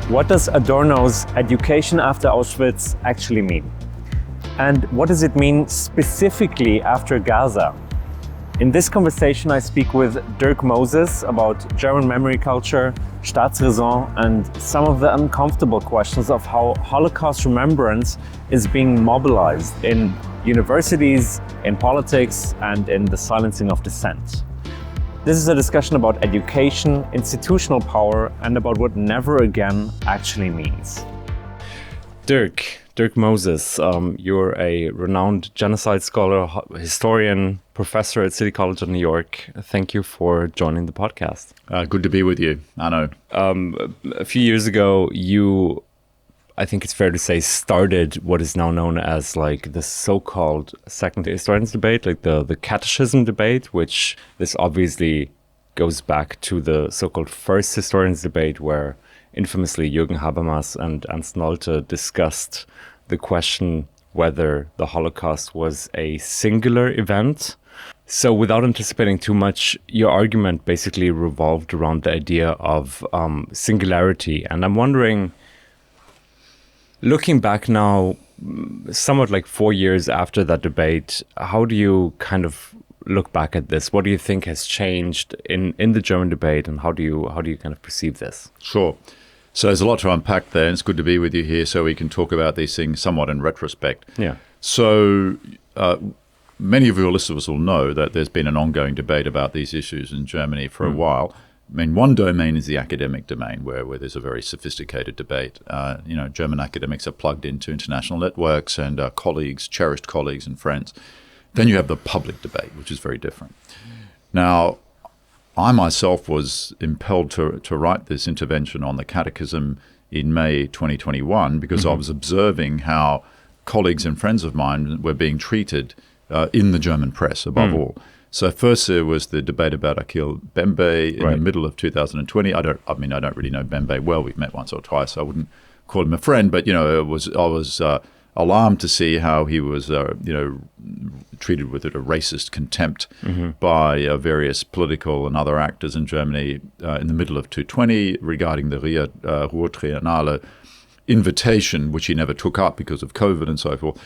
What does Adorno's education after Auschwitz actually mean? And what does it mean specifically after Gaza? In this conversation, I speak with Dirk Moses about German memory culture, Staatsräson, and some of the uncomfortable questions of how Holocaust remembrance is being mobilized in universities, in politics, and in the silencing of dissent. This is a discussion about education, institutional power, and about what never again actually means. Dirk Moses, you're a renowned genocide scholar, historian, professor at City College of New York. Thank you for joining the podcast. Good to be with you, Arno. A few years ago, you, I think it's fair to say, started what is now known as like the so-called second historians debate, like the Catechism debate, which this obviously goes back to the so-called first historians debate, where infamously Jürgen Habermas and Ernst Nolte discussed the question whether the Holocaust was a singular event. So without anticipating too much, your argument basically revolved around the idea of singularity. And I'm wondering, looking back now, somewhat like 4 years after that debate, how do you kind of look back at this? What do you think has changed in the German debate, and how do you kind of perceive this? Sure. So there's a lot to unpack there, and it's good to be with you here so we can talk about these things somewhat in retrospect. Yeah. So many of your listeners will know that there's been an ongoing debate about these issues in Germany for a while. I mean, one domain is the academic domain, where there's a very sophisticated debate. German academics are plugged into international networks and colleagues, cherished colleagues and friends. Then you have the public debate, which is very different. Now, I myself was impelled to write this intervention on the Catechism in May 2021 because I was observing how colleagues and friends of mine were being treated in the German press, above all. So first there was the debate about Achille Mbembe in the middle of 2020. I don't really know Mbembe well. We've met once or twice. So I wouldn't call him a friend, but I was alarmed to see how he was treated with a racist contempt by various political and other actors in Germany in the middle of 2020 regarding the Ruhr Triennale invitation, which he never took up because of COVID and so forth.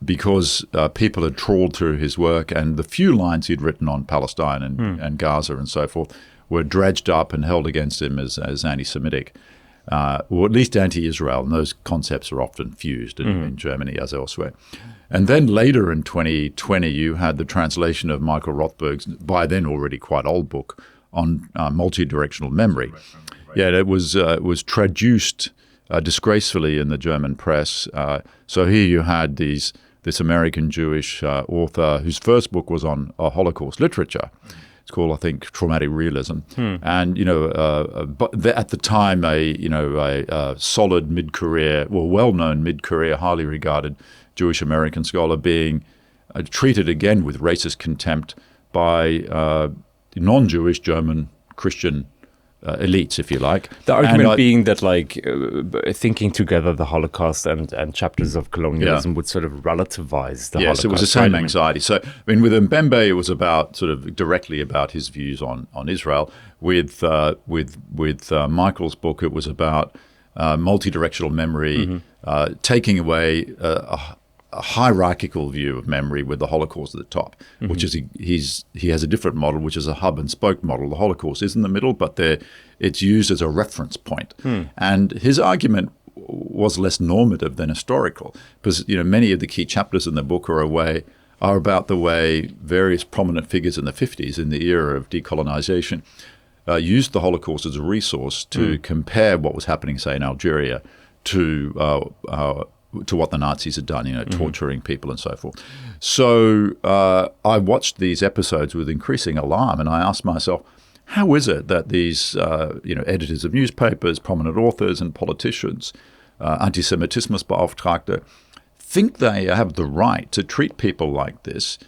Because people had trawled through his work, and the few lines he'd written on Palestine and Gaza and so forth were dredged up and held against him as anti-Semitic, or at least anti-Israel. And those concepts are often fused in Germany as elsewhere. And then later in 2020, you had the translation of Michael Rothberg's, by then already quite old book, on multi-directional memory. Yeah, it was traduced disgracefully in the German press. So here you had this American Jewish author whose first book was on Holocaust literature. It's called, I think, Traumatic Realism. And but at the time, a solid mid-career, well-known mid-career, highly regarded Jewish American scholar being treated again with racist contempt by non-Jewish German Christian elites, if you like. The argument being that, thinking together the Holocaust and chapters of colonialism would sort of relativize the Holocaust. Yes, it was the same anxiety. So, I mean, with Mbembe, it was about sort of directly about his views on Israel. With Michael's book, it was about multi-directional memory, taking away a hierarchical view of memory with the Holocaust at the top, which is he has a different model, which is a hub and spoke model. The Holocaust is in the middle, but it's used as a reference point. And his argument was less normative than historical, because many of the key chapters in the book are about the way various prominent figures in the 50s, in the era of decolonization, used the Holocaust as a resource to compare what was happening, say, in Algeria to what the Nazis had done, torturing people and so forth. So I watched these episodes with increasing alarm, and I asked myself, how is it that these editors of newspapers, prominent authors and politicians, Antisemitismusbeauftragte, think they have the right to treat people like this,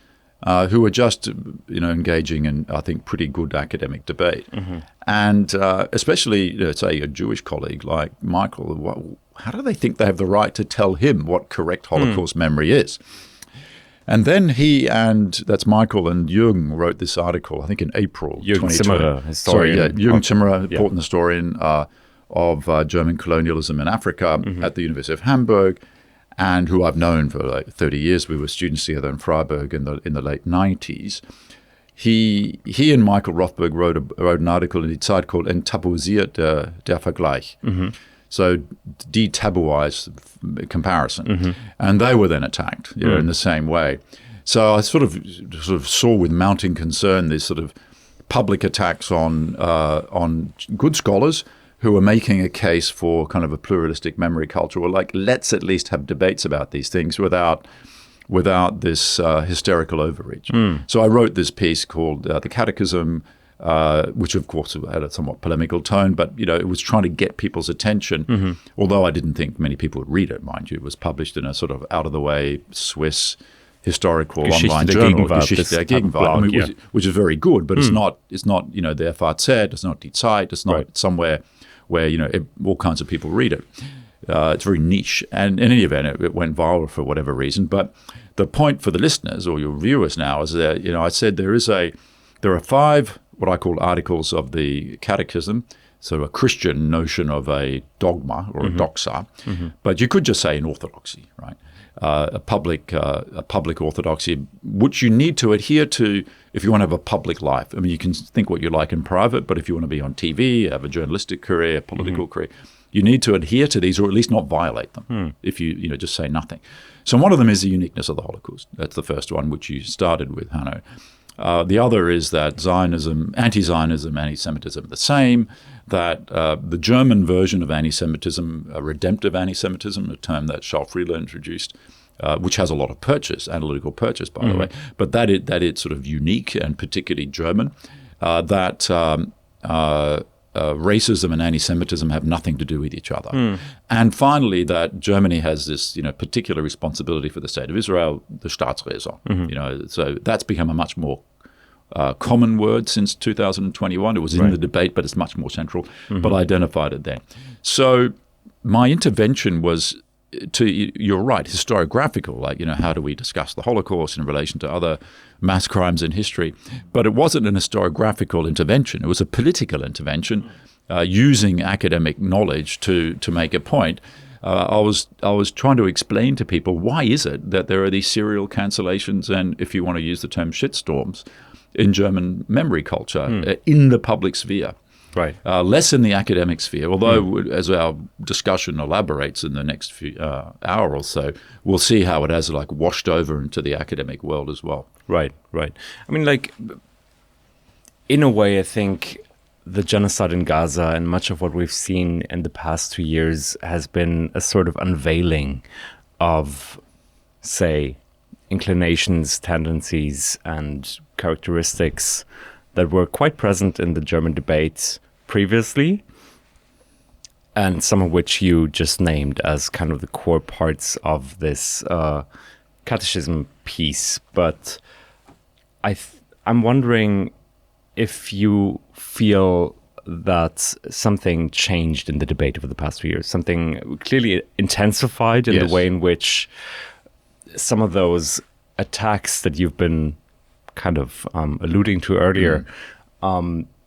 who are just engaging in, I think, pretty good academic debate. And especially, say, a Jewish colleague like Michael, how do they think they have the right to tell him what correct Holocaust memory is? And then that's Michael and Jürgen wrote this article, I think in April. Jürgen Zimmerer, historian. Jürgen Zimmerer, important historian, German colonialism in Africa at the University of Hamburg, and who I've known for like 30 years. We were students together in Freiburg in the late 90s. He and Michael Rothberg wrote an article in Die Zeit called Enttabuisiert der Vergleich. So detabooized comparison. And they were then attacked in the same way. So I sort of saw with mounting concern these sort of public attacks on good scholars who were making a case for kind of a pluralistic memory culture, or like, let's at least have debates about these things without this hysterical overreach. So I wrote this piece called The Catechism, which of course had a somewhat polemical tone, but it was trying to get people's attention, although I didn't think many people would read it, mind you. It was published in a sort of out-of-the-way Swiss historical online journal, Geschichte der Gegenwart, which is very good, but it's not der FAZ, it's not Die Zeit, it's not somewhere where all kinds of people read it. It's very niche, and in any event, it went viral for whatever reason. But the point for the listeners or your viewers now is that I said there are 5 what I call articles of the Catechism, sort of a Christian notion of a dogma or a doxa, but you could just say an orthodoxy, right? A public orthodoxy, which you need to adhere to if you want to have a public life. I mean, you can think what you like in private, but if you want to be on TV, have a journalistic career, political career, you need to adhere to these, or at least not violate them. If you just say nothing. So one of them is the uniqueness of the Holocaust. That's the first one, which you started with, Hanno. The other is that Zionism, anti-Zionism, anti-Semitism are the same, that the German version of anti-Semitism, redemptive anti-Semitism, a term that Charles Friedler introduced, which has a lot of analytical purchase, by the way, but that it's sort of unique and particularly German, that racism and anti-Semitism have nothing to do with each other. And finally, that Germany has this particular responsibility for the state of Israel, the Staatsräson. So that's become a much more common word since 2021. It was in the debate, but it's much more central. But I identified it then. So my intervention was you're right, historiographical, like, how do we discuss the Holocaust in relation to other mass crimes in history? But it wasn't an historiographical intervention. It was a political intervention using academic knowledge to make a point. I was trying to explain to people, why is it that there are these serial cancellations and, if you want to use the term, shitstorms in German memory culture in the public sphere? Right. Less in the academic sphere, although as our discussion elaborates in the next hour or so, we'll see how it has washed over into the academic world as well. Right. I mean, in a way, I think the genocide in Gaza and much of what we've seen in the past 2 years has been a sort of unveiling of, say, inclinations, tendencies, and characteristics that were quite present in the German debate previously, and some of which you just named as kind of the core parts of this catechism piece. But I'm wondering if you feel that something changed in the debate over the past 2 years, something clearly intensified in the way in which some of those attacks that you've been kind of alluding to earlier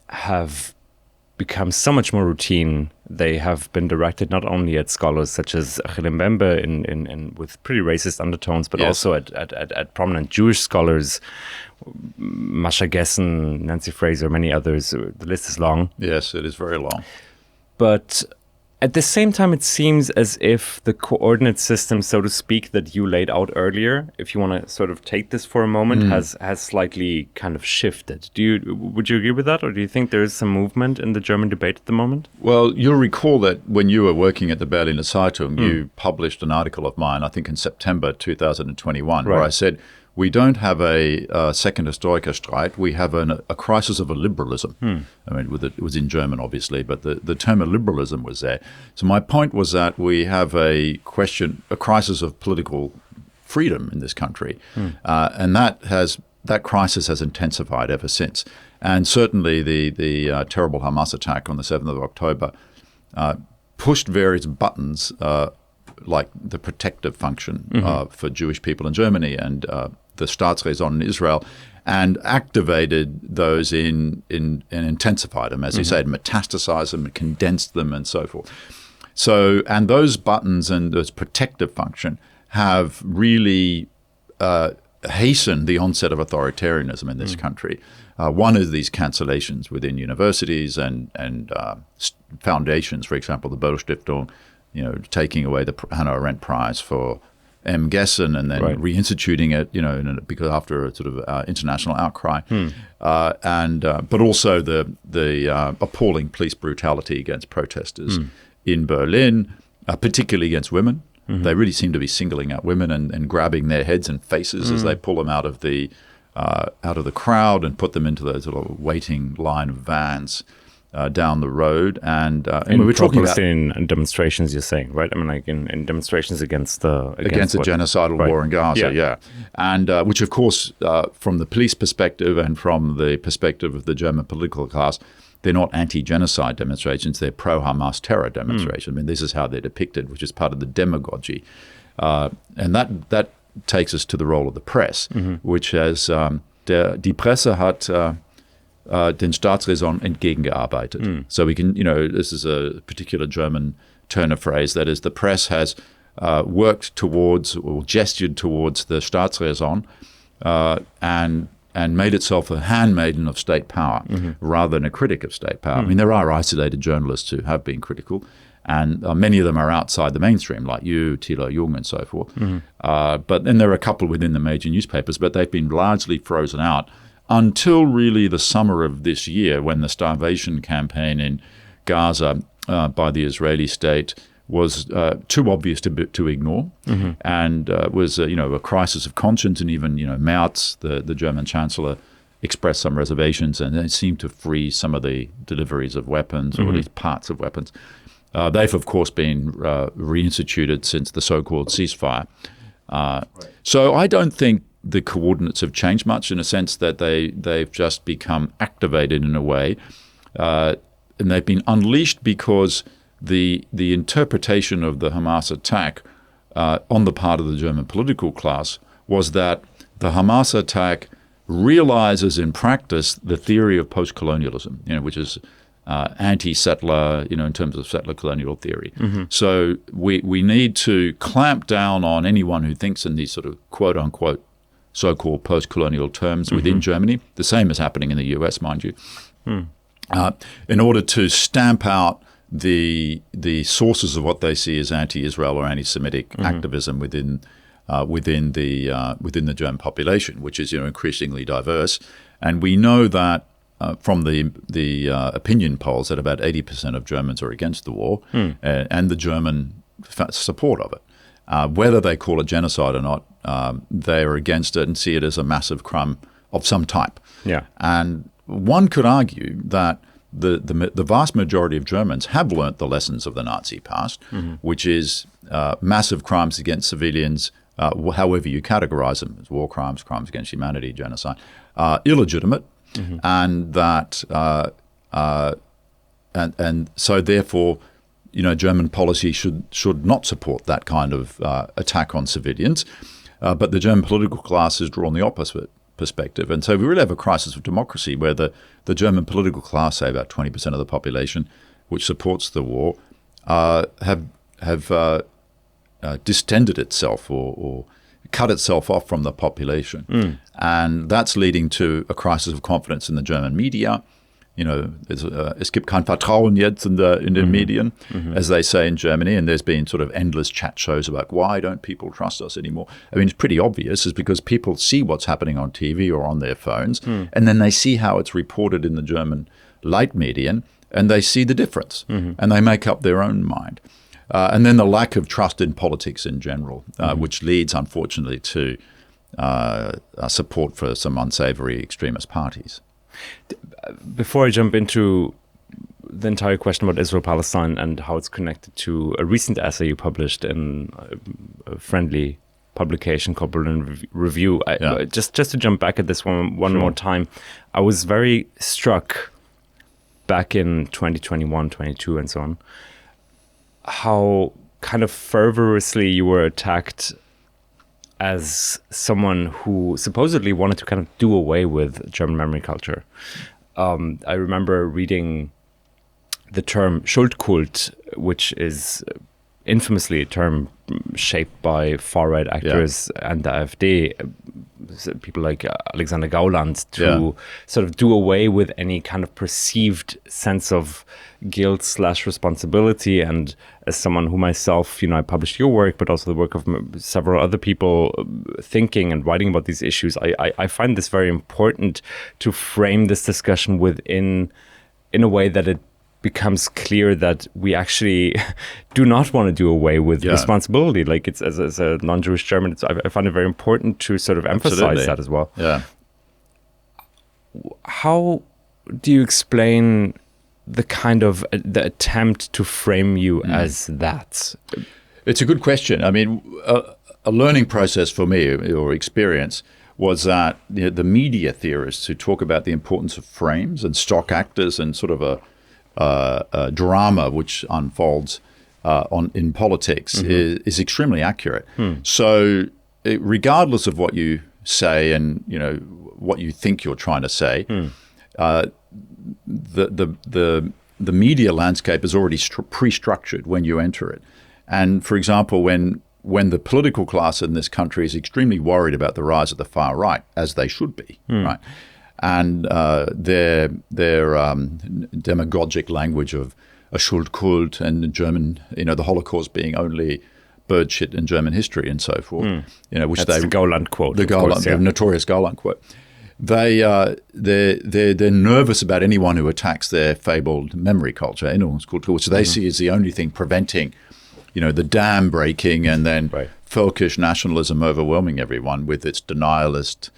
have become so much more routine. They have been directed not only at scholars such as Achille Mbembe in with pretty racist undertones, but also at prominent Jewish scholars, Masha Gessen, Nancy Fraser, many others. The list is long. Yes, it is very long. But at the same time, it seems as if the coordinate system, so to speak, that you laid out earlier, if you want to sort of take this for a moment, has slightly kind of shifted. Would you agree with that, or do you think there is some movement in the German debate at the moment? Well, you'll recall that when you were working at the Berliner Zeitung, you published an article of mine, I think in September 2021, where I said, we don't have a second Historikerstreit. We have a crisis of illiberalism. I mean, it was in German, obviously, but the term illiberalism was there. So my point was that we have a crisis of political freedom in this country, and that crisis has intensified ever since. And certainly the terrible Hamas attack on the 7th of October pushed various buttons like the protective function for Jewish people in Germany and the Staatsräson in Israel, and activated those and intensified them, as you said, metastasized them and condensed them and so forth. So, and those buttons and this protective function have really hastened the onset of authoritarianism in this country. One is these cancellations within universities and foundations, for example, the Böll-Stiftung, taking away the Hannah Arendt Prize for M. Gessen and then reinstituting it, because after a sort of international outcry, but also the appalling police brutality against protesters in Berlin, particularly against women. They really seem to be singling out women and grabbing their heads and faces as they pull them out of the crowd and put them into the sort of waiting line of vans down the road. And we're talking about in demonstrations, you're saying, right? I mean, like in demonstrations against the genocidal war in Gaza, and which, of course, from the police perspective and from the perspective of the German political class, they're not anti-genocide demonstrations; they're pro-Hamas terror demonstrations. I mean, this is how they're depicted, which is part of the demagogy, and that takes us to the role of the press, which has die Presse hat den Staatsräson entgegengearbeitet. So we can, this is a particular German turn of phrase, that is, the press has worked towards or gestured towards the Staatsräson and made itself a handmaiden of state power rather than a critic of state power. I mean, there are isolated journalists who have been critical, and many of them are outside the mainstream, like you, Thilo Jung, and so forth. But then there are a couple within the major newspapers, but they've been largely frozen out until really the summer of this year, when the starvation campaign in Gaza by the Israeli state was too obvious to ignore, and was a crisis of conscience. And even Merz, the German chancellor, expressed some reservations, and they seemed to freeze some of the deliveries of weapons, or at least parts of weapons. They've, of course, been reinstituted since the so-called ceasefire. So I don't think the coordinates have changed much, in a sense that they've just become activated in a way, and they've been unleashed because the interpretation of the Hamas attack on the part of the German political class was that the Hamas attack realizes in practice the theory of post-colonialism, which is anti-settler, in terms of settler colonial theory. So we need to clamp down on anyone who thinks in these sort of quote-unquote so-called post-colonial terms within Germany. The same is happening in the US, mind you, in order to stamp out the sources of what they see as anti-Israel or anti-Semitic activism within the German population, which is increasingly diverse. And we know that from the opinion polls that about 80% of Germans are against the war, and the German support of it. Whether they call it genocide or not, they are against it and see it as a massive crime of some type. And one could argue that the vast majority of Germans have learnt the lessons of the Nazi past, which is massive crimes against civilians, however you categorize them, as war crimes, crimes against humanity, genocide, illegitimate, and that and so therefore, German policy should not support that kind of attack on civilians. But the German political class has drawn the opposite perspective. And so we really have a crisis of democracy where the German political class, say about 20% of the population, which supports the war, have distended itself or cut itself off from the population. And that's leading to a crisis of confidence in the German media. Es gibt kein Vertrauen jetzt in den Medien, as they say in Germany, and there's been sort of endless chat shows about why don't people trust us anymore. I mean, it's pretty obvious. It's because people see what's happening on TV or on their phones, and then they see how it's reported in the German Leitmedien, and they see the difference, and they make up their own mind. And then the lack of trust in politics in general, which leads, unfortunately, to support for some unsavory extremist parties. Before I jump into the entire question about Israel-Palestine and how it's connected to a recent essay you published in a friendly publication called Berlin Review, just to jump back at this one more time, I was very struck back in 2021, 22 and so on, how kind of fervorously you were attacked as someone who supposedly wanted to kind of do away with German memory culture. I remember reading the term Schuldkult, which is infamously a term shaped by far-right actors and the AfD, people like Alexander Gauland, to sort of do away with any kind of perceived sense of guilt/responsibility. And as someone who myself, I published your work, but also the work of several other people thinking and writing about these issues, I find this very important to frame this discussion in a way that it becomes clear that we actually do not want to do away with responsibility. Like, it's as a non-Jewish German, I find it very important to sort of emphasize that as well. Yeah. How do you explain the kind of the attempt to frame you as that? It's a good question. I mean, a learning process for me, or experience, was that the media theorists who talk about the importance of frames and stock actors and sort of a drama which unfolds in politics is extremely accurate. So regardless of what you say and what you think you're trying to say, the media landscape is already pre-structured when you enter it. And for example, when the political class in this country is extremely worried about the rise of the far right, as they should be, right? And their demagogic language of a Schuldkult and German, the Holocaust being only bird shit in German history and so forth. Which that's the Gauland quote, the notorious Gauland quote. They're nervous about anyone who attacks their fabled memory culture, which they see as the only thing preventing, the dam breaking and then Völkisch nationalism overwhelming everyone with its denialist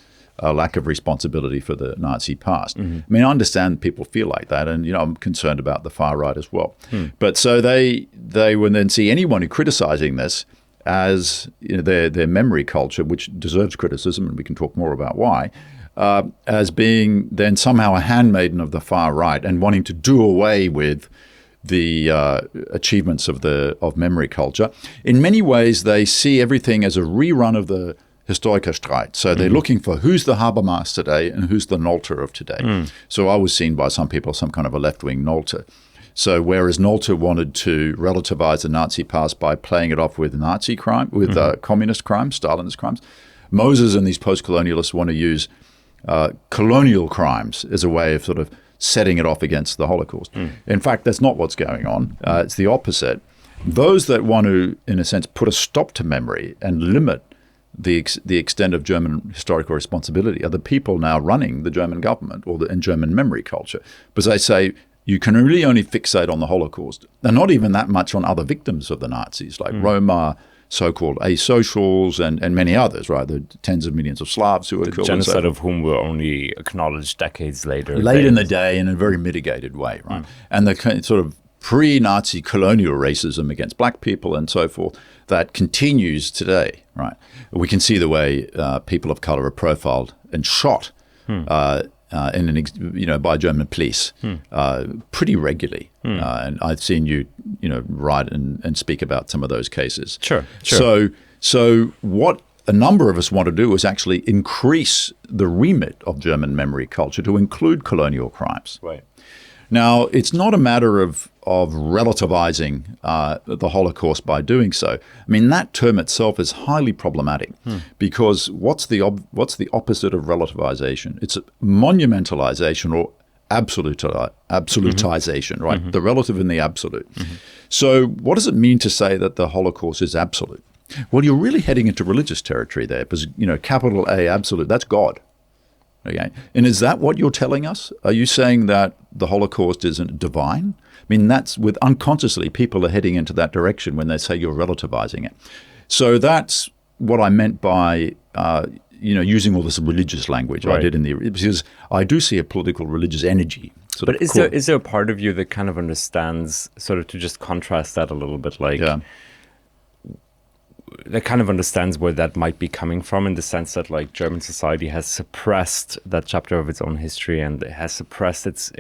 lack of responsibility for the Nazi past. I mean, I understand people feel like that, and I'm concerned about the far right as well. But so they would then see anyone who criticizing this as their memory culture, which deserves criticism, and we can talk more about why, as being then somehow a handmaiden of the far right and wanting to do away with the achievements of memory culture. In many ways, they see everything as a rerun of the Historikerstreit. So they're looking for who's the Habermas today and who's the Nolte of today. So I was seen by some people some kind of a left-wing Nolte. So whereas Nolte wanted to relativize the Nazi past by playing it off with Nazi crime, with communist crimes, Stalinist crimes, Moses and these post-colonialists want to use colonial crimes as a way of sort of setting it off against the Holocaust. In fact, that's not what's going on. It's the opposite. Those that want to, in a sense, put a stop to memory and limit the extent of German historical responsibility are the people now running the German government and German memory culture. Because they say you can really only fixate on the Holocaust and not even that much on other victims of the Nazis, like Roma, so-called asocials, and many others, right? The tens of millions of Slavs who were killed. Genocide of whom were only acknowledged decades later. Late in the day in a very mitigated way, right? And the sort of pre-Nazi colonial racism against black people and so forth that continues today, right? We can see the way people of color are profiled and shot by German police pretty regularly. And I've seen you write and speak about some of those cases. Sure. So what a number of us want to do is actually increase the remit of German memory culture to include colonial crimes. Right. Now, it's not a matter of relativizing the Holocaust by doing so. I mean, that term itself is highly problematic because what's the opposite of relativization? It's monumentalization or absolutization, right? The relative and the absolute. So what does it mean to say that the Holocaust is absolute? Well, you're really heading into religious territory there because, capital A, absolute, that's God. Okay. And is that what you're telling us? Are you saying that the Holocaust isn't divine? I mean, that's unconsciously people are heading into that direction when they say you're relativizing it. So that's what I meant by, using all this religious language I did because I do see a political religious energy. But is there a part of you that kind of understands, sort of to just contrast that a little bit, like, that kind of understands where that might be coming from, in the sense that like German society has suppressed that chapter of its own history, and it has suppressed its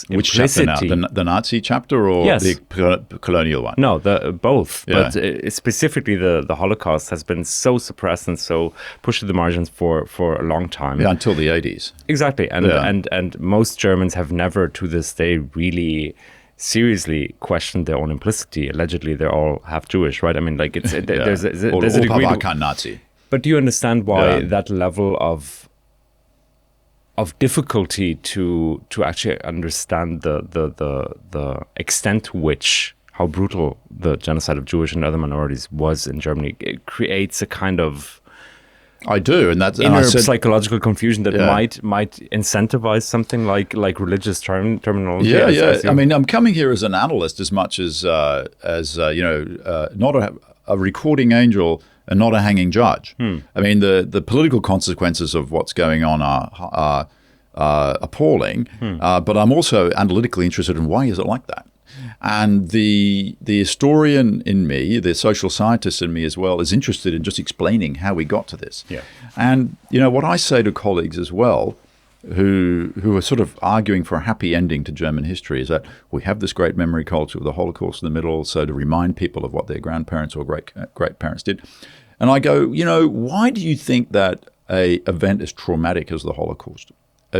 Which chapter now? The Nazi chapter or Yes. the colonial one? No, both. Yeah. But specifically the Holocaust has been so suppressed and so pushed to the margins for a long time. Yeah, until the 80s. Exactly. And Yeah. and most Germans have never to this day really seriously questioned their own implicity. Allegedly, they're all half Jewish, right? I mean, like there's a degree. All Nazi. But do you understand why Yeah. that level of difficulty to actually understand the extent to which how brutal the genocide of Jewish and other minorities was in Germany? It creates a kind of I do, and that's inner and I said, psychological confusion that Yeah. might incentivize something like religious terminology. Yeah, as yeah. I mean, I'm coming here as an analyst as much as not a recording angel and not a hanging judge. I mean, the political consequences of what's going on are appalling, but I'm also analytically interested in why is it like that. And the historian in me, the social scientist in me as well, is interested in just explaining how we got to this. Yeah. And what I say to colleagues as well, who are sort of arguing for a happy ending to German history, is that we have this great memory culture with the Holocaust in the middle, so to remind people of what their grandparents or great parents did. And I go, why do you think that a event as traumatic as the Holocaust,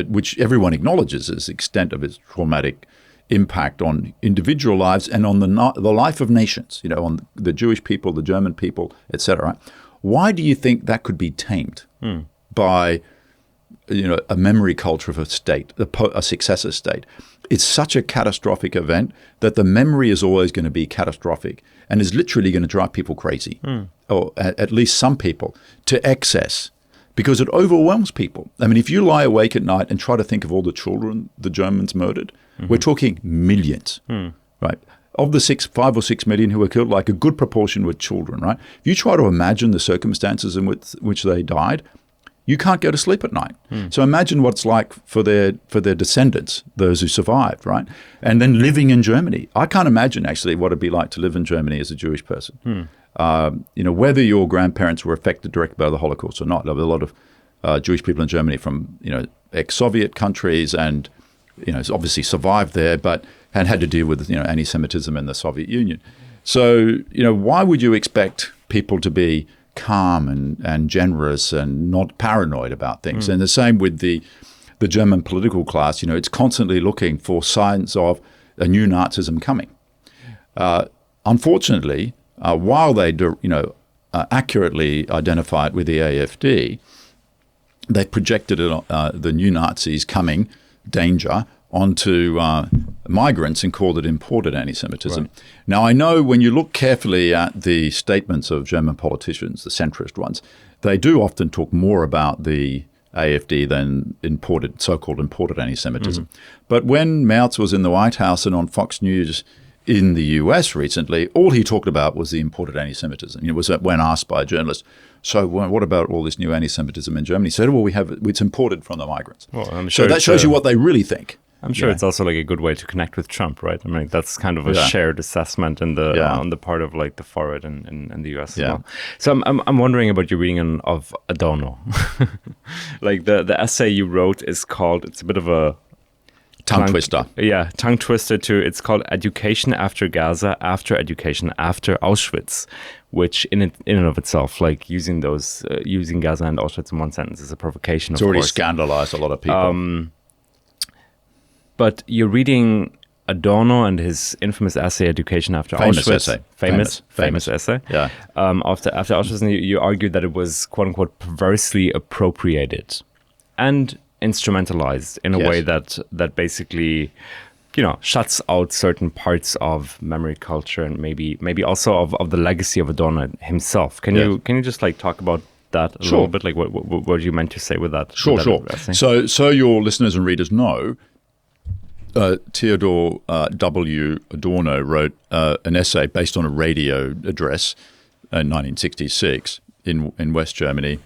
which everyone acknowledges as the extent of its traumatic impact on individual lives and on the life of nations, on the Jewish people, the German people, etc. Why do you think that could be tamed by, a memory culture of a state, a successor state? It's such a catastrophic event that the memory is always going to be catastrophic and is literally going to drive people crazy, or at least some people, to excess. Because it overwhelms people. I mean, if you lie awake at night and try to think of all the children the Germans murdered, we're talking millions, right? Of the 5 or 6 million who were killed, like a good proportion were children, right? If you try to imagine the circumstances in which they died, you can't go to sleep at night. So imagine what it's like for their descendants, those who survived, right? And then living in Germany. I can't imagine actually what it'd be like to live in Germany as a Jewish person. Whether your grandparents were affected directly by the Holocaust or not. There were a lot of Jewish people in Germany from, ex-Soviet countries and, obviously survived there, but had to deal with, anti-Semitism in the Soviet Union. So, why would you expect people to be calm and generous and not paranoid about things? And the same with the German political class. It's constantly looking for signs of a new Nazism coming. Unfortunately, while they accurately identify it with the AfD, they projected the new Nazis coming danger onto migrants and called it imported anti-Semitism. Right. Now, I know when you look carefully at the statements of German politicians, the centrist ones, they do often talk more about the AfD than so-called imported anti-Semitism. But when Merz was in the White House and on Fox News in the US recently, all he talked about was the imported anti-Semitism. It was when asked by a journalist, so what about all this new anti-Semitism in Germany? He said, well, it's imported from the migrants. Well, I'm sure so that shows you what they really think. I'm sure it's also like a good way to connect with Trump, right? I mean, that's kind of a shared assessment on the part of like the far right in the US as well. So I'm wondering about your reading of Adorno. Like the essay you wrote is called, it's a bit of a tongue twister. Yeah, tongue twister too. It's called Education After Gaza, After Education After Auschwitz, which in and of itself, like using Gaza and Auschwitz in one sentence is a provocation. It's already scandalized a lot of people. But you're reading Adorno and his infamous essay, Education After Auschwitz. Famous essay. Yeah. After Auschwitz, and you argued that it was, quote unquote, perversely appropriated and instrumentalized in a way that basically, shuts out certain parts of memory culture and maybe also of the legacy of Adorno himself. Can you just like talk about that a little bit? Like what you meant to say with that? Sure. So your listeners and readers know, Theodor W. Adorno wrote an essay based on a radio address in 1966 in West Germany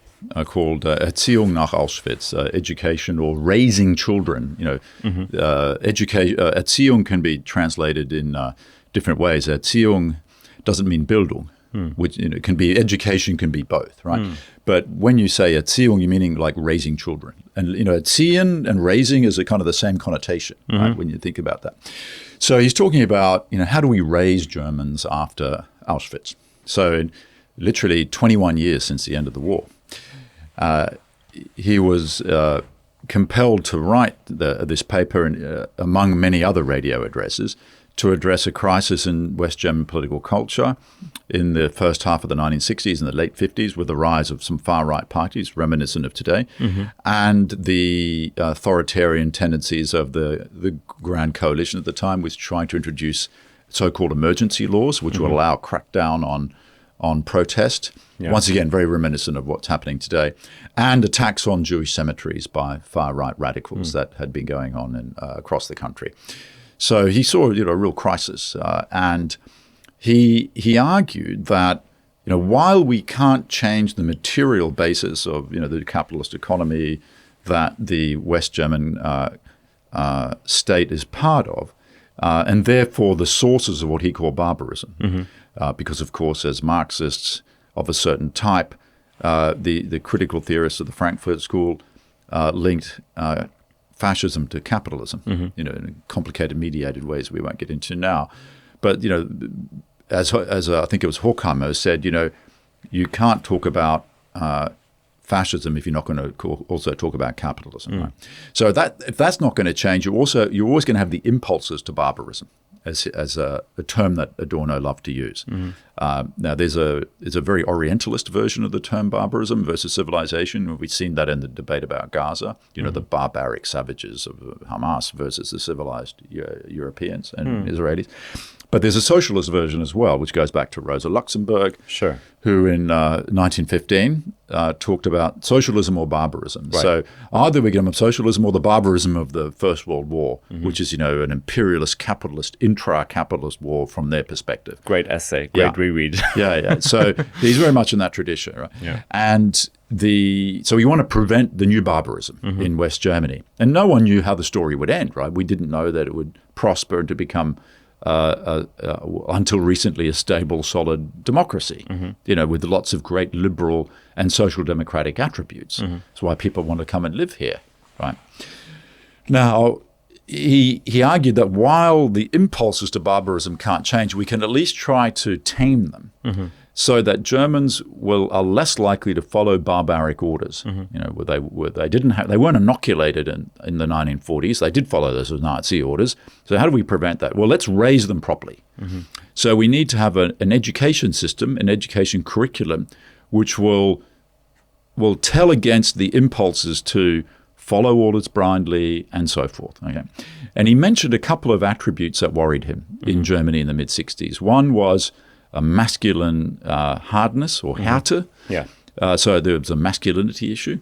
called Erziehung nach Auschwitz, education or raising children. Erziehung can be translated in different ways. Erziehung doesn't mean Bildung. which can be education, can be both, right? But when you say Erziehung, you're meaning like raising children, and Erziehen and raising is a kind of the same connotation, right? When you think about that. So he's talking about how do we raise Germans after Auschwitz? So literally 21 years since the end of the war, he was compelled to write this paper among many other radio addresses to address a crisis in West German political culture in the first half of the 1960s and the late 50s with the rise of some far-right parties reminiscent of today and the authoritarian tendencies of the Grand Coalition at the time, was trying to introduce so-called emergency laws, which will allow crackdown on protest. Yeah. Once again, very reminiscent of what's happening today, and attacks on Jewish cemeteries by far-right radicals that had been going on across the country. So he saw a real crisis, and he argued that while we can't change the material basis of the capitalist economy that the West German state is part of, and therefore the sources of what he called barbarism, because of course as Marxists of a certain type, the critical theorists of the Frankfurt School linked fascism to capitalism, in complicated, mediated ways we won't get into now. But as I think it was Horkheimer said, you can't talk about fascism if you're not going to also talk about capitalism. Right? So if that's not going to change, you're always going to have the impulses to barbarism, as a term that Adorno loved to use. Now, there's a very Orientalist version of the term barbarism versus civilization. We've seen that in the debate about Gaza, the barbaric savages of Hamas versus the civilized Europeans and Israelis. But there's a socialist version as well, which goes back to Rosa Luxemburg, who in 1915 talked about socialism or barbarism. Right. So either we get them of socialism or the barbarism of the First World War, which is, an imperialist, capitalist, intra-capitalist war from their perspective. Great essay, great reread. Yeah. So he's very much in that tradition, right? Yeah. And so we want to prevent the new barbarism in West Germany. And no one knew how the story would end, right? We didn't know that it would prosper and to become until recently a stable, solid democracy, with lots of great liberal and social democratic attributes. That's why people want to come and live here, right? Now, he argued that while the impulses to barbarism can't change, we can at least try to tame them so that Germans are less likely to follow barbaric orders. They weren't inoculated in the 1940s. They did follow those Nazi orders. So how do we prevent that? Well, let's raise them properly. So we need to have an education system, an education curriculum, which will tell against the impulses to follow orders blindly and so forth. Okay, and he mentioned a couple of attributes that worried him in Germany in the mid-60s. One was a masculine hardness or Härte. So there was a masculinity issue.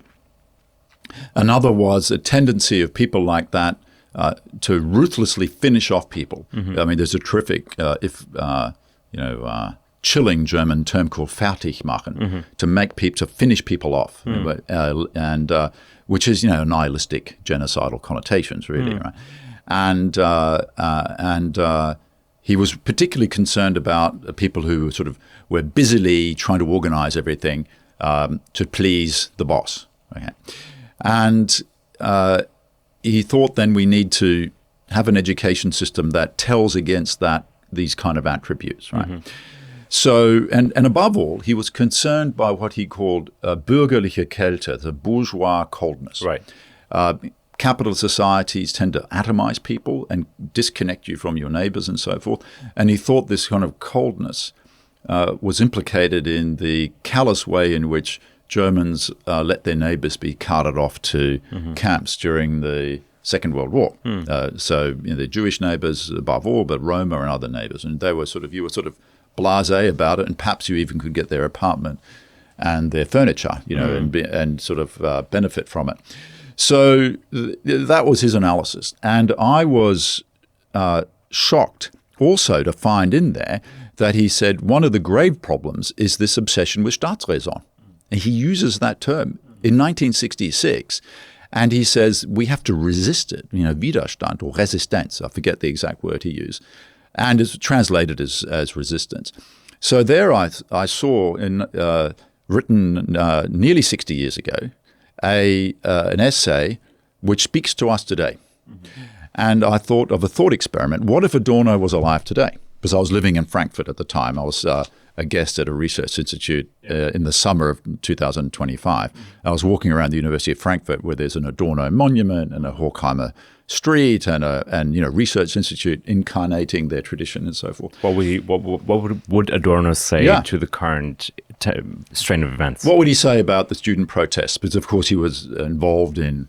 Another was a tendency of people like that to ruthlessly finish off people. I mean, there's a terrific, chilling German term called fertig machen, to finish people off, and which is nihilistic, genocidal connotations, really, right? And he was particularly concerned about people who were busily trying to organize everything to please the boss. Okay? And he thought then we need to have an education system that tells against these kind of attributes, right? So, and above all, he was concerned by what he called bürgerliche Kälte, the bourgeois coldness. Right. Capitalist societies tend to atomize people and disconnect you from your neighbors and so forth. And he thought this kind of coldness was implicated in the callous way in which Germans let their neighbors be carted off to camps during the Second World War. So the Jewish neighbors above all, but Roma and other neighbors. And they were you were blasé about it, and perhaps you even could get their apartment and their furniture, and benefit from it. So that was his analysis. And I was shocked also to find in there that he said one of the grave problems is this obsession with Staatsräson. And he uses that term in 1966. And he says we have to resist it, Widerstand or Resistenz. I forget the exact word he used. And it's translated as resistance. So there I saw written nearly 60 years ago an essay which speaks to us today. Mm-hmm. And I thought of a thought experiment. What if Adorno was alive today? Because I was living in Frankfurt at the time. I was a guest at a research institute in the summer of 2025. I was walking around the University of Frankfurt where there's an Adorno monument and a Horkheimer street and research institute incarnating their tradition and so forth. What would Adorno say to the current strain of events? What would he say about the student protests? Because of course he was involved in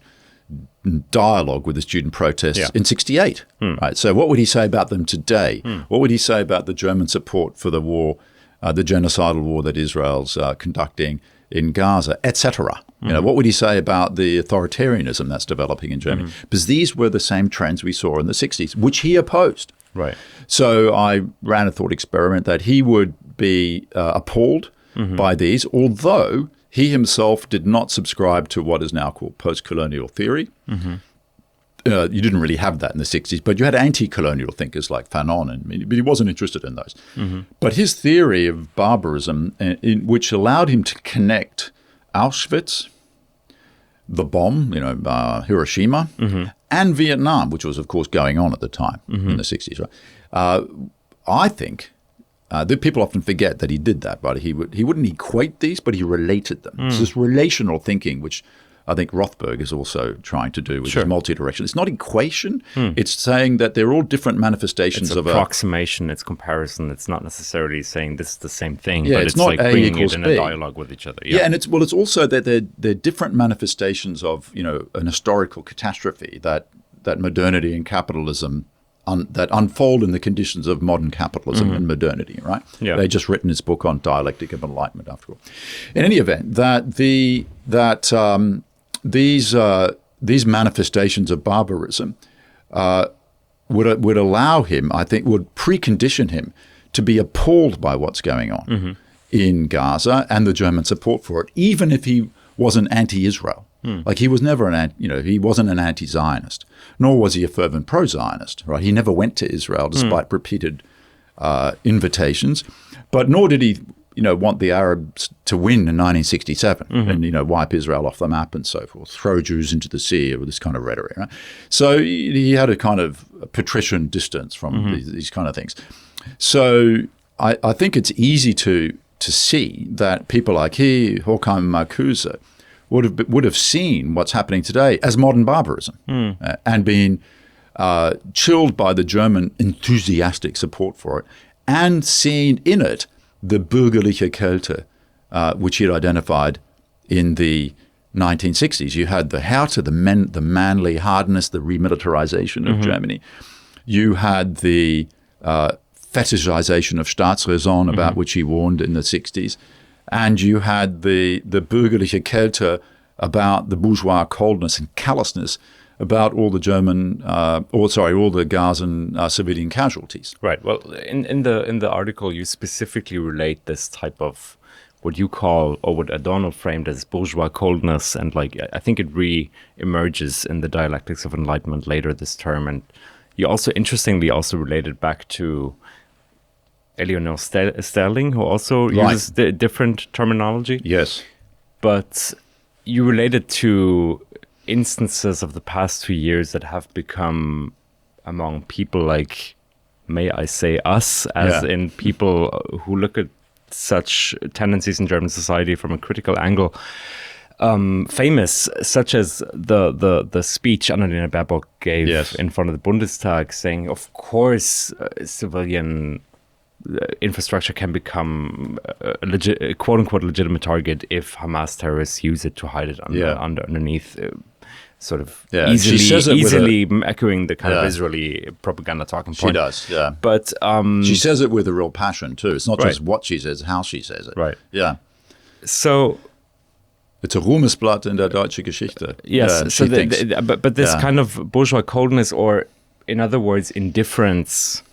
dialogue with the student protests in 68. Right. So what would he say about them today? What would he say about the German support for the war, the genocidal war that Israel's conducting in Gaza, etc.? What would he say about the authoritarianism that's developing in Germany? Because these were the same trends we saw in the 60s, which he opposed. Right. So I ran a thought experiment that he would be appalled by these, although he himself did not subscribe to what is now called post-colonial theory. You didn't really have that in the 60s, but you had anti-colonial thinkers like Fanon, but he wasn't interested in those. But his theory of barbarism, which allowed him to connect Auschwitz, the bomb, Hiroshima, and Vietnam, which was, of course, going on at the time in the 60s. Right? I think that people often forget that he did that, but he wouldn't equate these, but he related them. It's this relational thinking, which I think Rothberg is also trying to do with his multi-direction. It's not equation. It's saying that they're all different manifestations of approximation. It's comparison. It's not necessarily saying this is the same thing, but it's not like bringing it in a dialogue with each other. Yeah, and it's also that they're different manifestations of an historical catastrophe that modernity and capitalism that unfold in the conditions of modern capitalism and modernity, right? Yeah. They just written his book on dialectic of enlightenment after all. In any event, these manifestations of barbarism would allow him, I think, would precondition him to be appalled by what's going on in Gaza and the German support for it, even if he wasn't anti-Israel. Like he was never he wasn't an anti-Zionist, nor was he a fervent pro-Zionist, right? He never went to Israel despite repeated invitations, but nor did he, want the Arabs to win in 1967 and, wipe Israel off the map and so forth, throw Jews into the sea with this kind of rhetoric, right? So he had a kind of patrician distance from these kind of things. So I think it's easy to see that people like he, Horkheimer, Marcuse, would have seen what's happening today as modern barbarism and been chilled by the German enthusiastic support for it and seen in it the bürgerliche Kälte, which he had identified in the 1960s. You had the Härte, the manly hardness, the remilitarization of Germany. You had the fetishization of Staatsräson, about which he warned in the 60s. And you had the bürgerliche Kälte about the bourgeois coldness and callousness about all the all the Gazan civilian casualties. Right. Well, in the article, you specifically relate this type of what you call, or what Adorno framed as bourgeois coldness, and I think it re-emerges in the Dialectics of Enlightenment later this term. And you also, interestingly, related back to Eleanor Sterling, who also uses the different terminology. Yes. But you related to instances of the past 2 years that have become, among people like, may I say us, as in people who look at such tendencies in German society from a critical angle, famous, such as the speech Annalena Baerbock gave in front of the Bundestag, saying, of course, civilian infrastructure can become a quote-unquote legitimate target if Hamas terrorists use it to hide it underneath, sort of easily echoing the kind of Israeli propaganda talking point. She does, yeah. But she says it with a real passion too. It's not just what she says, how she says it. Right. Yeah. So it's a Ruhmesblatt in der deutschen Geschichte. Yes. So but this kind of bourgeois coldness, or in other words, indifference,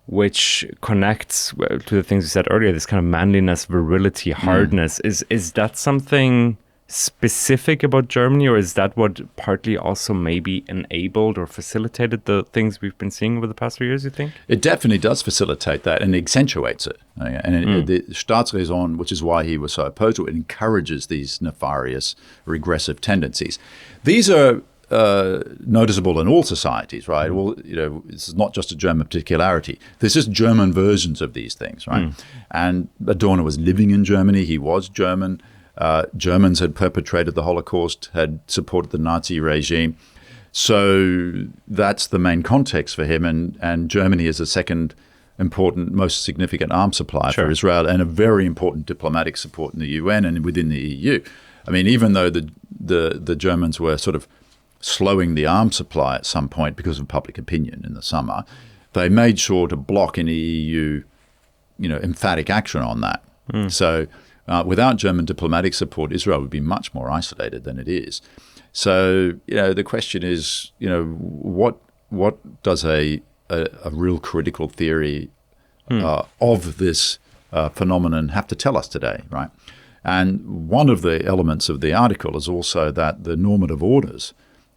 which connects to the things you said earlier, this kind of manliness, virility, hardness, is that something specific about Germany, or is that what partly also maybe enabled or facilitated the things we've been seeing over the past few years, you think? It definitely does facilitate that and accentuates it. And the Staatsräson, which is why he was so opposed to it, encourages these nefarious, regressive tendencies. These are noticeable in all societies, right? Well, this is not just a German particularity. There's just German versions of these things, right? And Adorno was living in Germany. He was German. Germans had perpetrated the Holocaust, had supported the Nazi regime. So that's the main context for him. And Germany is a second important, most significant arms supplier for Israel, and a very important diplomatic support in the UN and within the EU. I mean, even though the Germans were sort of slowing the arms supply at some point because of public opinion in the summer, they made sure to block any EU, emphatic action on that. So without German diplomatic support, Israel would be much more isolated than it is. So, the question is, what does a real critical theory of this phenomenon have to tell us today, right? And one of the elements of the article is also that the normative orders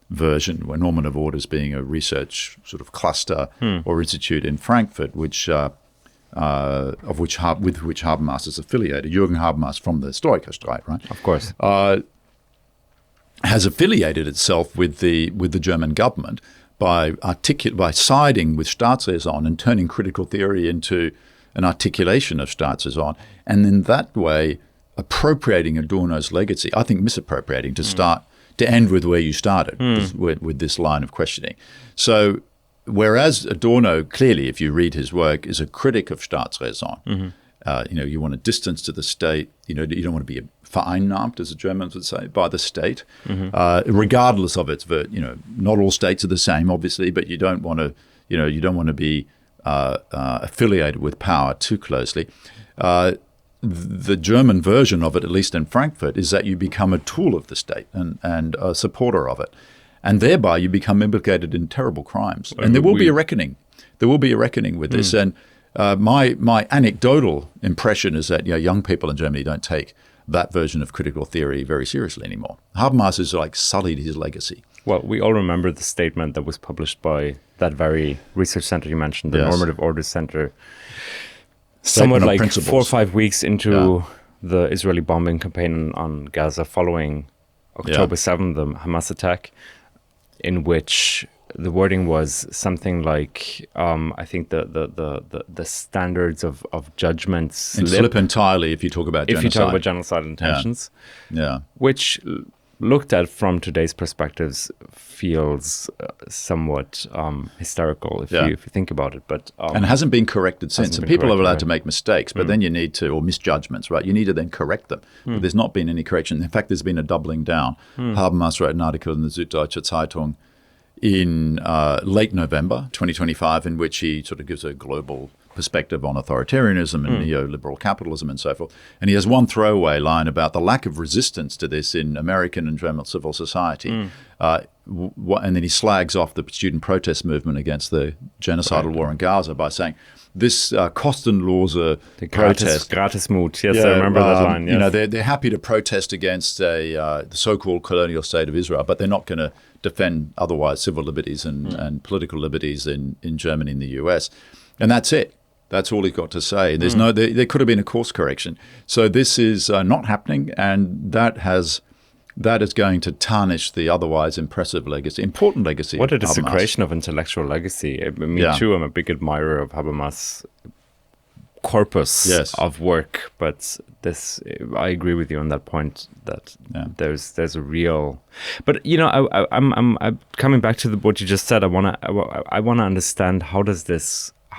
version, where normative orders being a research sort of cluster or institute in Frankfurt, with which Habermas is affiliated, Jürgen Habermas from the Historikerstreit, right? Of course. Has affiliated itself with the German government by siding with Staatsräson and turning critical theory into an articulation of Staatsräson, and in that way appropriating Adorno's legacy. I think misappropriating to end with where you started with this line of questioning. So, whereas Adorno clearly, if you read his work, is a critic of Staatsräson. You want a distance to the state. You don't want to be vereinnahmt, as the Germans would say, by the state, regardless of its. Not all states are the same, obviously, but you don't want to. You don't want to be affiliated with power too closely. The German version of it, at least in Frankfurt, is that you become a tool of the state and a supporter of it, and thereby you become implicated in terrible crimes. And there will be a reckoning. There will be a reckoning with this. And my anecdotal impression is that young people in Germany don't take that version of critical theory very seriously anymore. Habermas has sullied his legacy. Well, we all remember the statement that was published by that very research center you mentioned, the Normative Orders Center, somewhat like principles. 4 or 5 weeks into the Israeli bombing campaign on Gaza following October 7th, the Hamas attack, in which the wording was something like, I think the standards of judgment slip entirely if you talk about genocide. If you talk about genocidal intentions. Which, looked at from today's perspectives, feels somewhat hysterical if you think about it. But and hasn't been corrected since. And people are allowed to make mistakes, but then you need to, or misjudgments, right? You need to then correct them. But there's not been any correction. In fact, there's been a doubling down. Habermas wrote an article in the Süddeutsche Zeitung in late November 2025, in which he sort of gives a global perspective on authoritarianism and neoliberal capitalism and so forth. And he has one throwaway line about the lack of resistance to this in American and German civil society. And then he slags off the student protest movement against the genocidal war in Gaza by saying, this kostenlose protest. Gratismut, yes, I remember that line. Yes. They're happy to protest against the so-called colonial state of Israel, but they're not going to defend otherwise civil liberties and political liberties in Germany and the US. And that's it. That's all he's got to say. There's there could have been a course correction. So this is not happening, and that is going to tarnish the otherwise impressive legacy, important legacy. What a desecration of intellectual legacy. Me too, I'm a big admirer of Habermas' corpus of work, but this, I agree with you on that point that there's a real. But I'm coming back to what you just said. I wanna understand how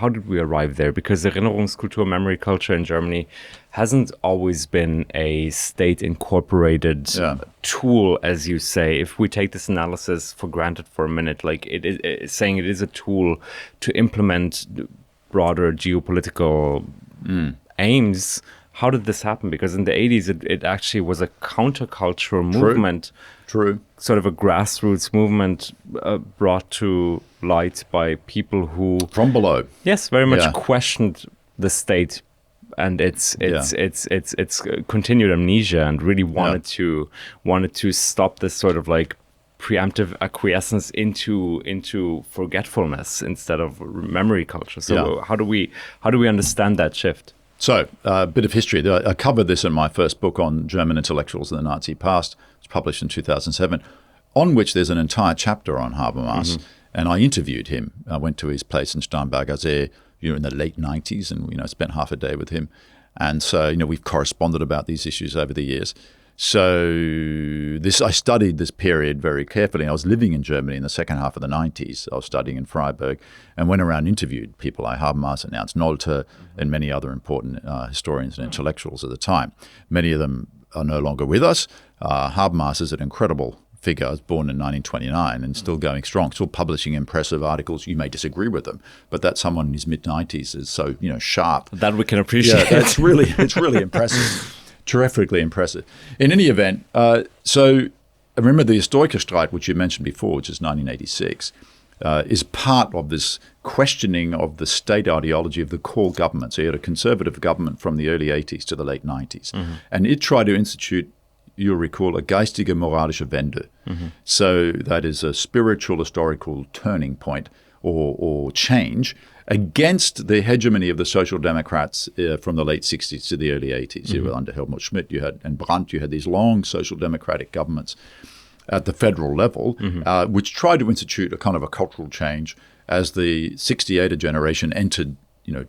did we arrive there? Because Erinnerungskultur, memory culture in Germany hasn't always been a state-incorporated tool, as you say. If we take this analysis for granted for a minute, like it's saying it is a tool to implement broader geopolitical aims, how did this happen? Because in the 80s, it actually was a countercultural movement. True. Sort of a grassroots movement brought to light by people who... From below. Yes, very much questioned the state and it's continued amnesia, and really wanted to stop this sort of like preemptive acquiescence into forgetfulness instead of memory culture. So how do we understand that shift? So a bit of history. I covered this in my first book on German intellectuals in the Nazi past. It was published in 2007, on which there's an entire chapter on Habermas. And I interviewed him. I went to his place in Starnberger See, in the late 90s, and spent half a day with him. And so we've corresponded about these issues over the years. So I studied this period very carefully. I was living in Germany in the second half of the 90s. I was studying in Freiburg and went around and interviewed people like Habermas and Ernst Nolte and many other important historians and intellectuals at the time. Many of them are no longer with us. Habermas is an incredible figure. I was born in 1929 and still going strong, still publishing impressive articles. You may disagree with them, but that someone in his mid-90s is so sharp. That we can appreciate. Yeah, it's really impressive. Terrifically impressive. In any event, so I remember the Historikerstreit, which you mentioned before, which is 1986, is part of this questioning of the state ideology of the core government. So you had a conservative government from the early 80s to the late 90s. And it tried to institute, you'll recall, a geistige moralische Wende. So that is a spiritual historical turning point or change against the hegemony of the Social Democrats from the late 60s to the early 80s. You were under Helmut Schmidt, and Brandt, you had these long Social Democratic governments at the federal level, which tried to institute a kind of a cultural change as the 68er generation entered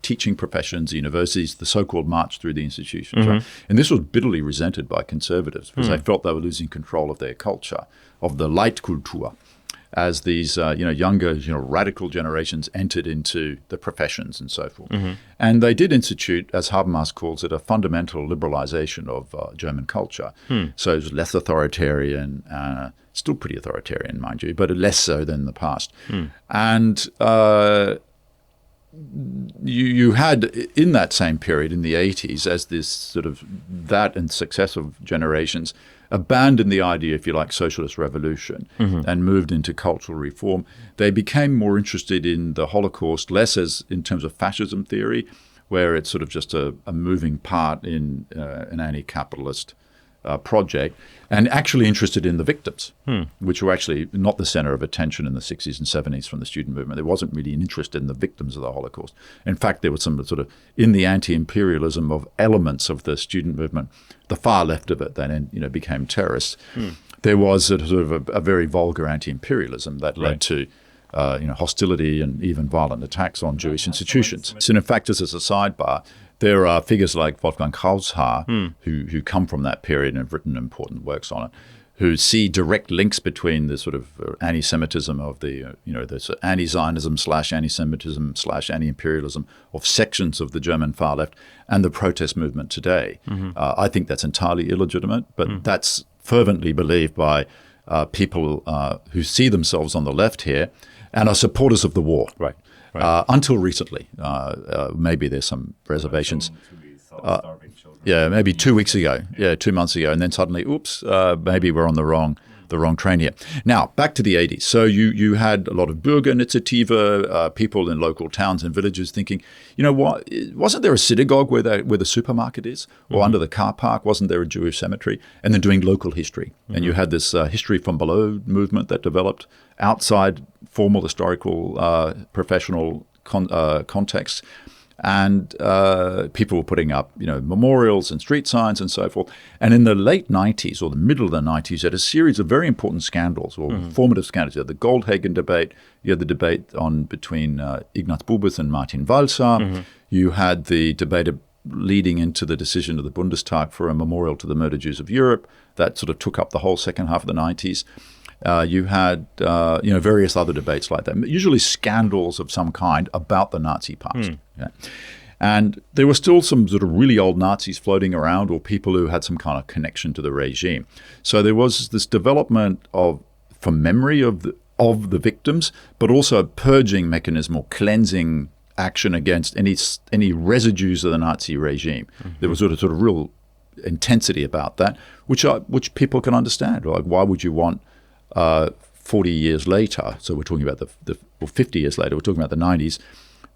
teaching professions, universities, the so-called march through the institutions. Right? And this was bitterly resented by conservatives because they felt they were losing control of their culture, of the Leitkultur, as these younger radical generations entered into the professions and so forth. And they did institute, as Habermas calls it, a fundamental liberalization of German culture. So it was less authoritarian, still pretty authoritarian, mind you, but less so than the past. And you had in that same period in the 80s, as this sort of that and successive generations abandoned the idea, if you like, socialist revolution and moved into cultural reform. They became more interested in the Holocaust, less as in terms of fascism theory, where it's sort of just a moving part in an anti-capitalist project, and actually interested in the victims, which were actually not the center of attention in the 60s and 70s from the student movement. There wasn't really an interest in the victims of the Holocaust. In fact, there was some sort of, in the anti-imperialism of elements of the student movement, the far left of it then became terrorists. There was a sort of a very vulgar anti-imperialism that led to hostility and even violent attacks on Jewish institutions. So in fact, just as a sidebar, there are figures like Wolfgang Kraushaar, who come from that period and have written important works on it, who see direct links between the sort of anti-Semitism of the, the anti-Zionism / anti-Semitism / anti-imperialism of sections of the German far left and the protest movement today. I think that's entirely illegitimate, but that's fervently believed by people who see themselves on the left here and are supporters of the war. Right. Until recently. Maybe there's some reservations. Maybe 2 weeks ago. 2 months ago. And then suddenly, oops, maybe we're on the wrong train here. Now, back to the 80s. So you had a lot of Bürgerinitiative, people in local towns and villages thinking, what, wasn't there a synagogue where the supermarket is? Or under the car park, wasn't there a Jewish cemetery? And then doing local history. And you had this history from below movement that developed outside formal historical professional context. And people were putting up, memorials and street signs and so forth. And in the late 90s or the middle of the 90s, you had a series of very important scandals or formative scandals. You had the Goldhagen debate. You had the debate between Ignaz Bubis and Martin Walser. You had the debate leading into the decision of the Bundestag for a memorial to the murdered Jews of Europe. That sort of took up the whole second half of the 90s. You had, various other debates like that, usually scandals of some kind about the Nazi past. And there were still some sort of really old Nazis floating around or people who had some kind of connection to the regime. So there was this development from memory of the victims, but also a purging mechanism or cleansing action against any residues of the Nazi regime. There was sort of real intensity about that, which people can understand. Like, why would you want 40 years later, so we're talking about 50 years later, we're talking about the 90s,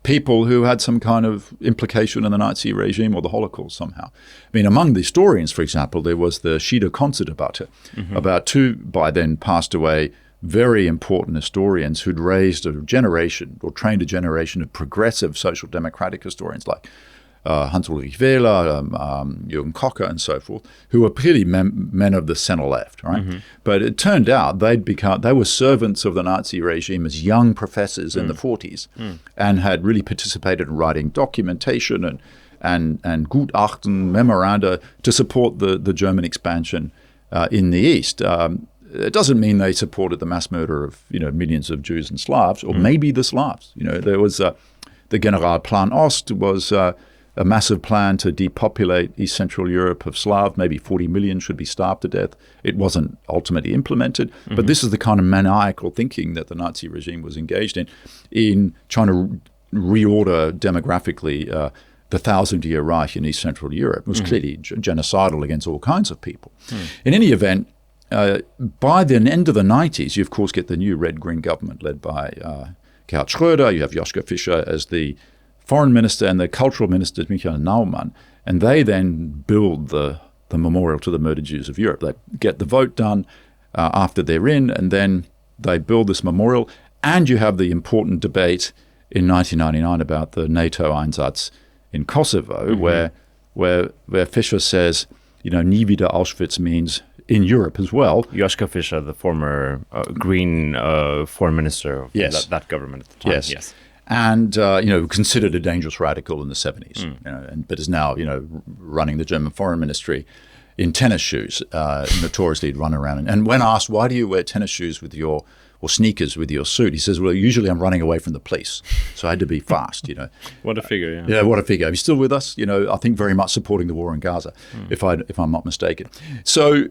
people who had some kind of implication in the Nazi regime or the Holocaust somehow. I mean, among the historians, for example, there was the Schieder-Konze-Debatte about two, by then passed away, very important historians who'd raised a generation or trained a generation of progressive social democratic historians like Hans-Ulrich Wehler, Jürgen Kocher, and so forth, who were clearly men of the center-left, right? But it turned out they were servants of the Nazi regime as young professors in the 40s and had really participated in writing documentation and Gutachten, memoranda to support the German expansion in the East. It doesn't mean they supported the mass murder of millions of Jews and Slavs, or maybe the Slavs. There was the Generalplan Ost was a massive plan to depopulate East Central Europe of Slav. Maybe 40 million should be starved to death. It wasn't ultimately implemented, but this is the kind of maniacal thinking that the Nazi regime was engaged in trying to reorder demographically the 1,000-year Reich in East Central Europe. It was clearly genocidal against all kinds of people. In any event, by the end of the 90s, you of course get the new red-green government led by Gerhard Schröder. You have Joschka Fischer as the foreign minister, and the cultural minister is Michael Naumann. And they then build the memorial to the murdered Jews of Europe. They get the vote done after they're in, and then they build this memorial. And you have the important debate in 1999 about the NATO Einsatz in Kosovo, where Fischer says, nie wieder Auschwitz means in Europe as well. Joschka Fischer, the former Green foreign minister of that government at the time. Yes. And, considered a dangerous radical in the 70s, but is now, running the German foreign ministry in tennis shoes. Notoriously he'd run around. And when asked, why do you wear tennis shoes or sneakers with your suit? He says, well, usually I'm running away from the police. So I had to be fast, What a figure, yeah. Yeah, what a figure. He's still with us, I think very much supporting the war in Gaza, if I'm not mistaken. So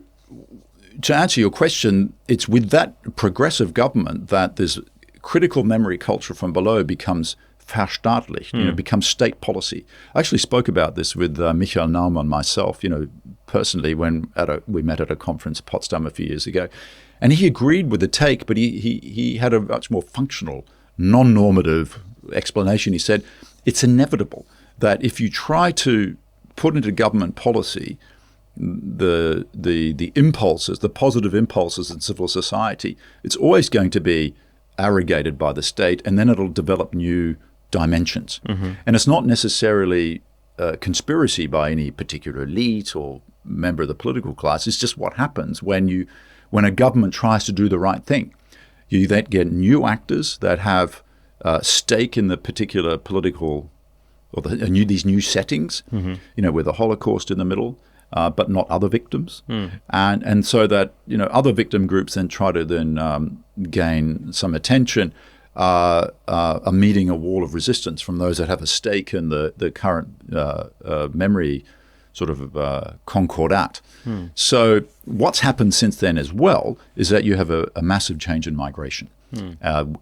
to answer your question, it's with that progressive government that there's critical memory culture from below becomes verstaatlicht, becomes state policy. I actually spoke about this with Michael Naumann myself, personally when we met at a conference in Potsdam a few years ago. And he agreed with the take, but he had a much more functional, non-normative explanation. He said, it's inevitable that if you try to put into government policy the impulses, the positive impulses in civil society, it's always going to be arrogated by the state, and then it'll develop new dimensions. And it's not necessarily a conspiracy by any particular elite or member of the political class. It's just what happens when a government tries to do the right thing. You then get new actors that have stake in the particular political or these new settings, with the Holocaust in the middle, but not other victims. And so that, other victim groups then try to then gain some attention, are meeting a wall of resistance from those that have a stake in the current memory sort of concordat. So what's happened since then as well is that you have a massive change in migration,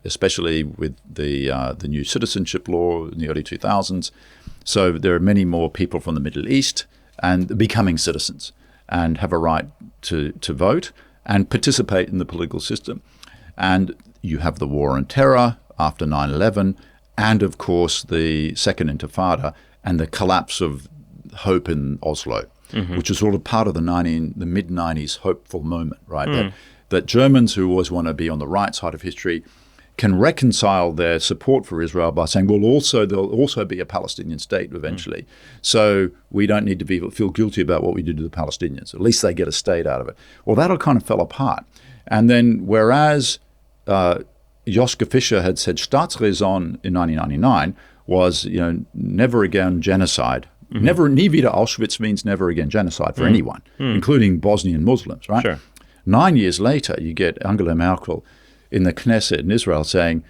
especially with the new citizenship law in the early 2000s. So there are many more people from the Middle East and becoming citizens and have a right to vote and participate in the political system. And you have the war on terror after 9/11, and of course the Second Intifada and the collapse of hope in Oslo, which is sort of part of the mid-90s hopeful moment, right? That Germans who always want to be on the right side of history can reconcile their support for Israel by saying, well, there'll also be a Palestinian state eventually. So we don't need to feel guilty about what we did to the Palestinians. At least they get a state out of it. Well, that all kind of fell apart. And then whereas Joschka Fischer had said Staatsräson in 1999 was, never again genocide. Never, nie wieder Auschwitz means never again genocide for anyone, including Bosnian Muslims, right? Sure. 9 years later, you get Angela Merkel in the Knesset in Israel saying,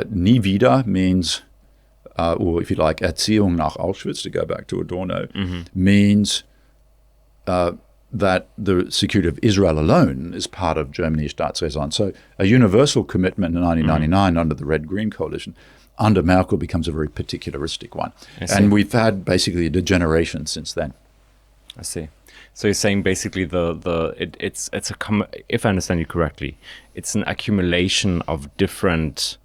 nie wieder means, or if you like, Erziehung nach Auschwitz, to go back to Adorno, means that the security of Israel alone is part of Germany's Staatsräson. So a universal commitment in 1999 under the Red-Green coalition, under Merkel becomes a very particularistic one. And we've had basically a degeneration since then. I see. So you're saying basically if I understand you correctly, it's an accumulation of different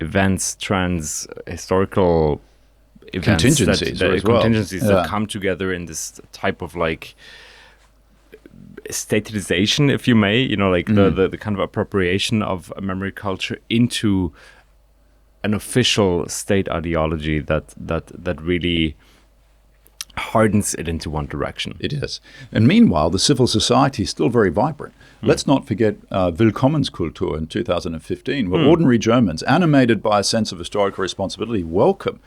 events, trends, historical events, contingencies that come together in this type of like statization, if you may, like the kind of appropriation of a memory culture into an official state ideology that really hardens it into one direction. It is. And meanwhile, the civil society is still very vibrant. Let's not forget Willkommenskultur in 2015, where ordinary Germans, animated by a sense of historical responsibility, welcome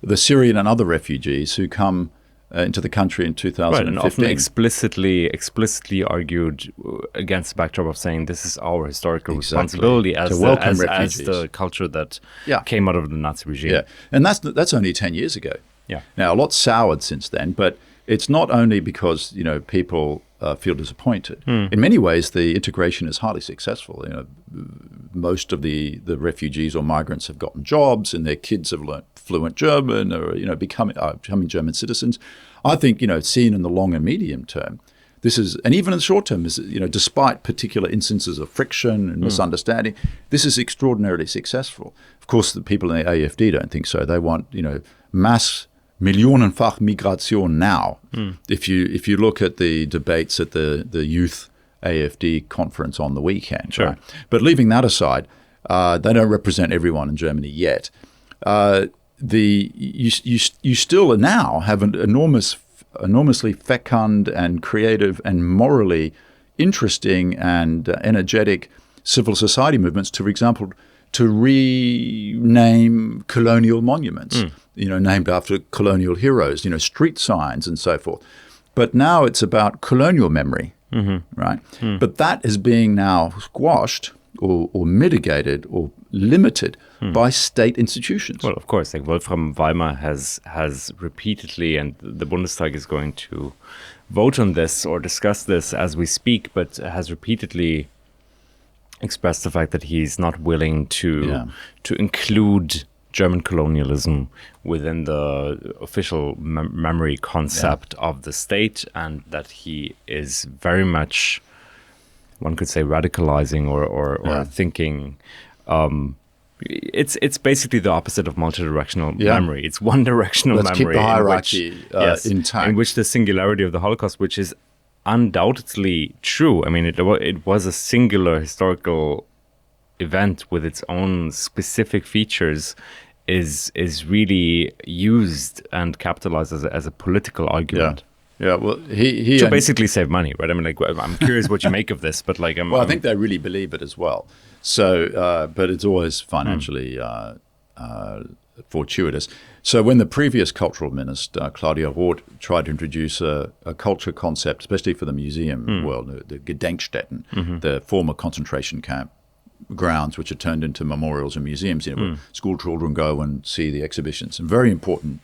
the Syrian and other refugees who come into the country in 2015. Right, and often explicitly argued against the backdrop of saying this is our historical responsibility as the culture that came out of the Nazi regime. Yeah, and that's only 10 years ago. Yeah. Now, a lot's soured since then, but it's not only because, people feel disappointed. In many ways, the integration is highly successful. Most of the refugees or migrants have gotten jobs, and their kids have learnt fluent German, or becoming German citizens. I think seen in the long and medium term, this is, and even in the short term, is despite particular instances of friction and misunderstanding, this is extraordinarily successful. Of course, the people in the AfD don't think so. They want mass millionenfach migration now. If you look at the debates at the youth AfD conference on the weekend, sure. Right? But leaving that aside, they don't represent everyone in Germany yet. You still now have an enormously fecund and creative and morally interesting and energetic civil society movements. For example, to rename colonial monuments, named after colonial heroes, street signs and so forth. But now it's about colonial memory, right? But that is being now squashed or mitigated or limited by state institutions. Well, of course, like Wolfram Weimar has repeatedly, and the Bundestag is going to vote on this or discuss this as we speak, but has repeatedly expressed the fact that he's not willing to include German colonialism within the official memory concept of the state, and that he is very much, one could say, radicalizing or thinking. It's basically the opposite of multidirectional memory. It's one-directional memory. Let's keep the hierarchy intact. In which the singularity of the Holocaust, which is undoubtedly true. I mean, it was a singular historical event with its own specific features, is really used and capitalized as a political argument. Yeah, well, he to basically save money, right? I mean, like, I'm curious what you make of this, but like, I think they really believe it as well. So, but it's always financially fortuitous. So, when the previous cultural minister, Claudia Roth, tried to introduce a culture concept, especially for the museum world, the Gedenkstätten, the former concentration camp grounds, which are turned into memorials and museums, where school children go and see the exhibitions, and very important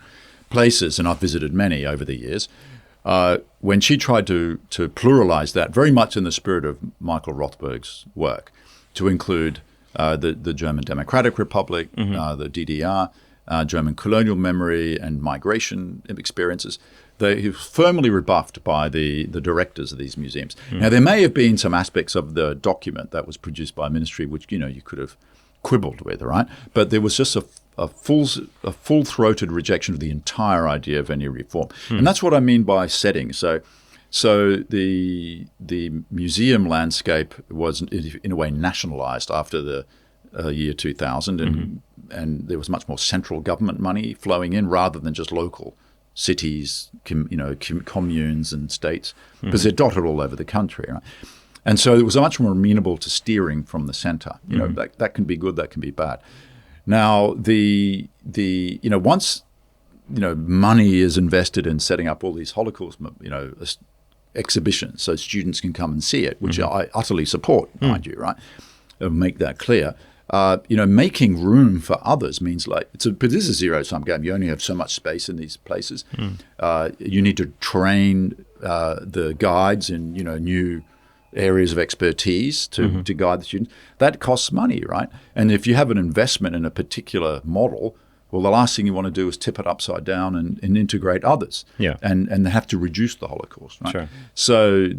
places, and I've visited many over the years. When she tried to pluralize that, very much in the spirit of Michael Rothberg's work, to include the German Democratic Republic, the DDR, German colonial memory and migration experiences, he was firmly rebuffed by the directors of these museums. Now, there may have been some aspects of the document that was produced by a ministry which, you could have quibbled with, right? But there was just a full-throated rejection of the entire idea of any reform. And that's what I mean by setting. So the museum landscape was in a way nationalized after the year 2000, and there was much more central government money flowing in rather than just local cities, communes and states, because they're dotted all over the country, right? And so it was much more amenable to steering from the center. That can be good, that can be bad. Now, once money is invested in setting up all these Holocaust exhibitions, so students can come and see it, which I utterly support, mind you, right? Make that clear. Making room for others means but this is a zero-sum game. You only have so much space in these places. You need to train the guides in new areas of expertise to guide the students. That costs money, right? And if you have an investment in a particular model, well, the last thing you want to do is tip it upside down and integrate others. And have to reduce the Holocaust, right? Sure. So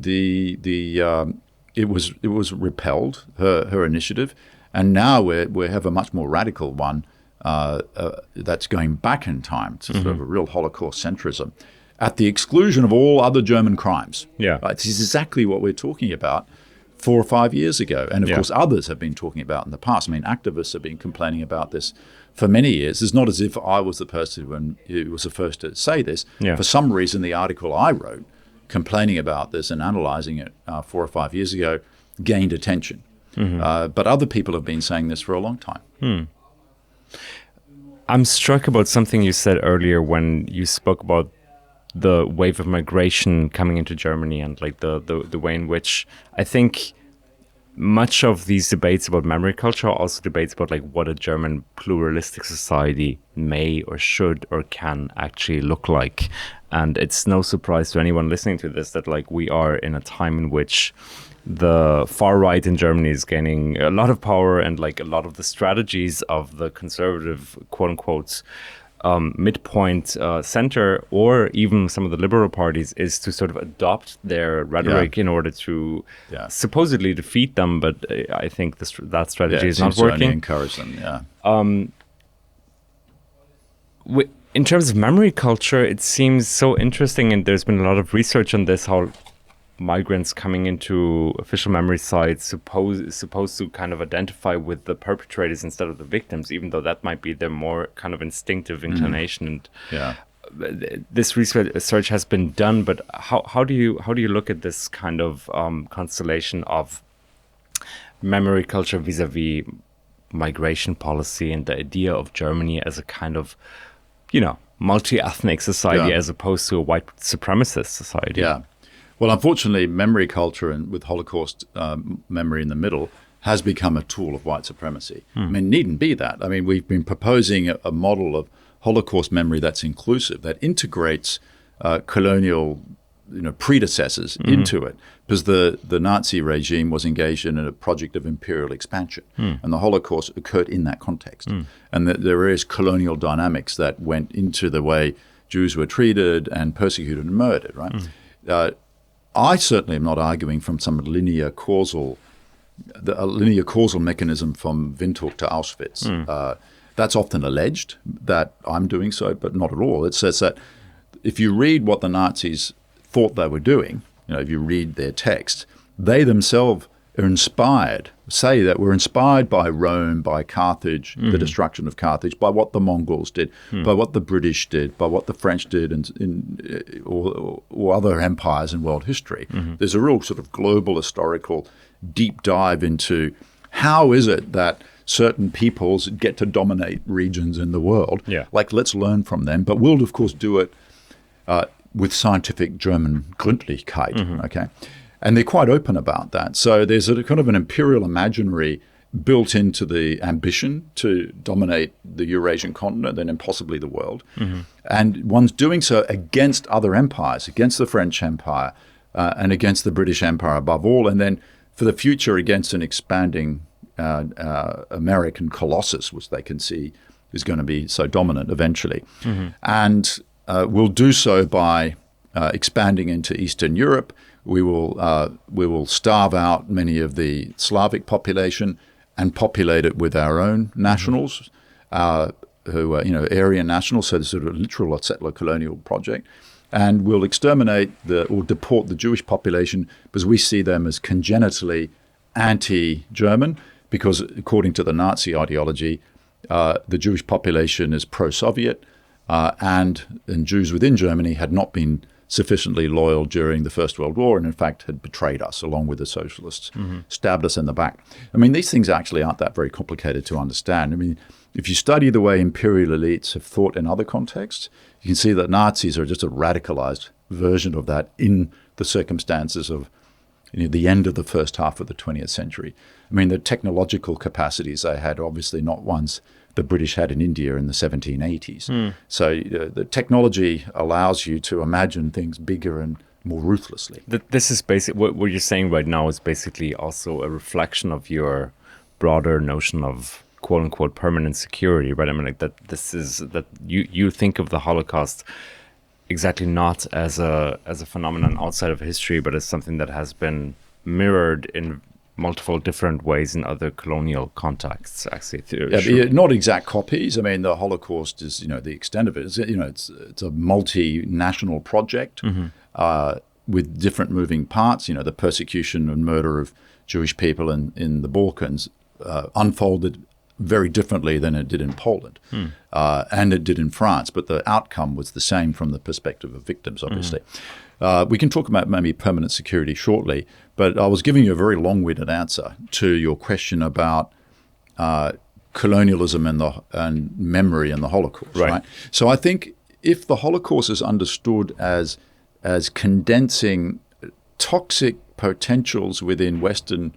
it was repelled, her initiative. And now we have a much more radical one that's going back in time to sort of a real Holocaust centrism at the exclusion of all other German crimes. Yeah. This is exactly what we're talking about 4 or 5 years ago. And of course, others have been talking about in the past. I mean, activists have been complaining about this for many years. It's not as if I was the person who was the first to say this. Yeah. For some reason, the article I wrote complaining about this and analyzing it 4 or 5 years ago gained attention. But other people have been saying this for a long time. I'm struck about something you said earlier when you spoke about the wave of migration coming into Germany and like the way in which I think much of these debates about memory culture are also debates about like what a German pluralistic society may or should or can actually look like. And it's no surprise to anyone listening to this that like we are in a time in which the far right in Germany is gaining a lot of power, and like a lot of the strategies of the conservative, quote unquote, midpoint center, or even some of the liberal parties, is to sort of adopt their rhetoric in order to supposedly defeat them. But I think that strategy is not working. Only encourage them, In terms of memory culture, it seems so interesting, and there's been a lot of research on this, how migrants coming into official memory sites supposed to kind of identify with the perpetrators instead of the victims, even though that might be their more kind of instinctive inclination. And this research has been done, but how do you look at this kind of constellation of memory culture vis-a-vis migration policy and the idea of Germany as a kind of, multi-ethnic society as opposed to a white supremacist society? Yeah. Well, unfortunately, memory culture, and with Holocaust memory in the middle, has become a tool of white supremacy. I mean, it needn't be that. I mean, we've been proposing a model of Holocaust memory that's inclusive, that integrates colonial predecessors into it, because the Nazi regime was engaged in a project of imperial expansion, and the Holocaust occurred in that context. And there is colonial dynamics that went into the way Jews were treated and persecuted and murdered, right? I certainly am not arguing from some linear causal mechanism from Windhoek to Auschwitz. That's often alleged that I'm doing so, but not at all. It says that if you read what the Nazis thought they were doing, if you read their text, they themselves are inspired, say that we're inspired by Rome, by Carthage, the destruction of Carthage, by what the Mongols did, by what the British did, by what the French did, or other empires in world history. There's a real sort of global historical deep dive into how is it that certain peoples get to dominate regions in the world. Like, let's learn from them, but we'll, of course, do it with scientific German Gründlichkeit, okay? And they're quite open about that. So there's a kind of an imperial imaginary built into the ambition to dominate the Eurasian continent and then possibly the world. And one's doing so against other empires, against the French Empire and against the British Empire above all, and then for the future against an expanding American colossus, which they can see is going to be so dominant eventually. And we'll do so by expanding into Eastern Europe. We will starve out many of the Slavic population and populate it with our own nationals, who are Aryan nationals. So this sort of literal settler colonial project, and we'll exterminate or deport the Jewish population because we see them as congenitally anti-German. Because according to the Nazi ideology, the Jewish population is pro-Soviet, and Jews within Germany had not been sufficiently loyal during the First World War, and in fact had betrayed us along with the socialists, stabbed us in the back. I mean, these things actually aren't that very complicated to understand. I mean, if you study the way imperial elites have thought in other contexts, you can see that Nazis are just a radicalized version of that in the circumstances of the end of the first half of the 20th century. I mean, the technological capacities they had, obviously not ones the British had in India in the 1780s. So the technology allows you to imagine things bigger and more ruthlessly. This is basically what you're saying right now is basically also a reflection of your broader notion of quote unquote permanent security, right? I mean, like that you think of the Holocaust exactly not as a phenomenon outside of history, but as something that has been mirrored in multiple different ways in other colonial contexts, actually. Not exact copies. I mean, the Holocaust is, the extent of it is, it's a multinational project with different moving parts. The persecution and murder of Jewish people in the Balkans unfolded very differently than it did in Poland, and it did in France. But the outcome was the same from the perspective of victims, obviously. We can talk about maybe permanent security shortly, but I was giving you a very long-winded answer to your question about colonialism and memory and the Holocaust. Right. So I think if the Holocaust is understood as condensing toxic potentials within Western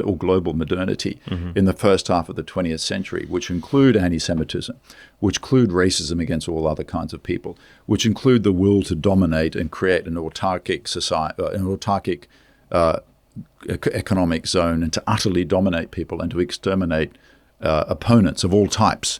or global modernity in the first half of the 20th century, which include anti-Semitism, which include racism against all other kinds of people, which include the will to dominate and create an autarkic society, economic zone, and to utterly dominate people and to exterminate opponents of all types.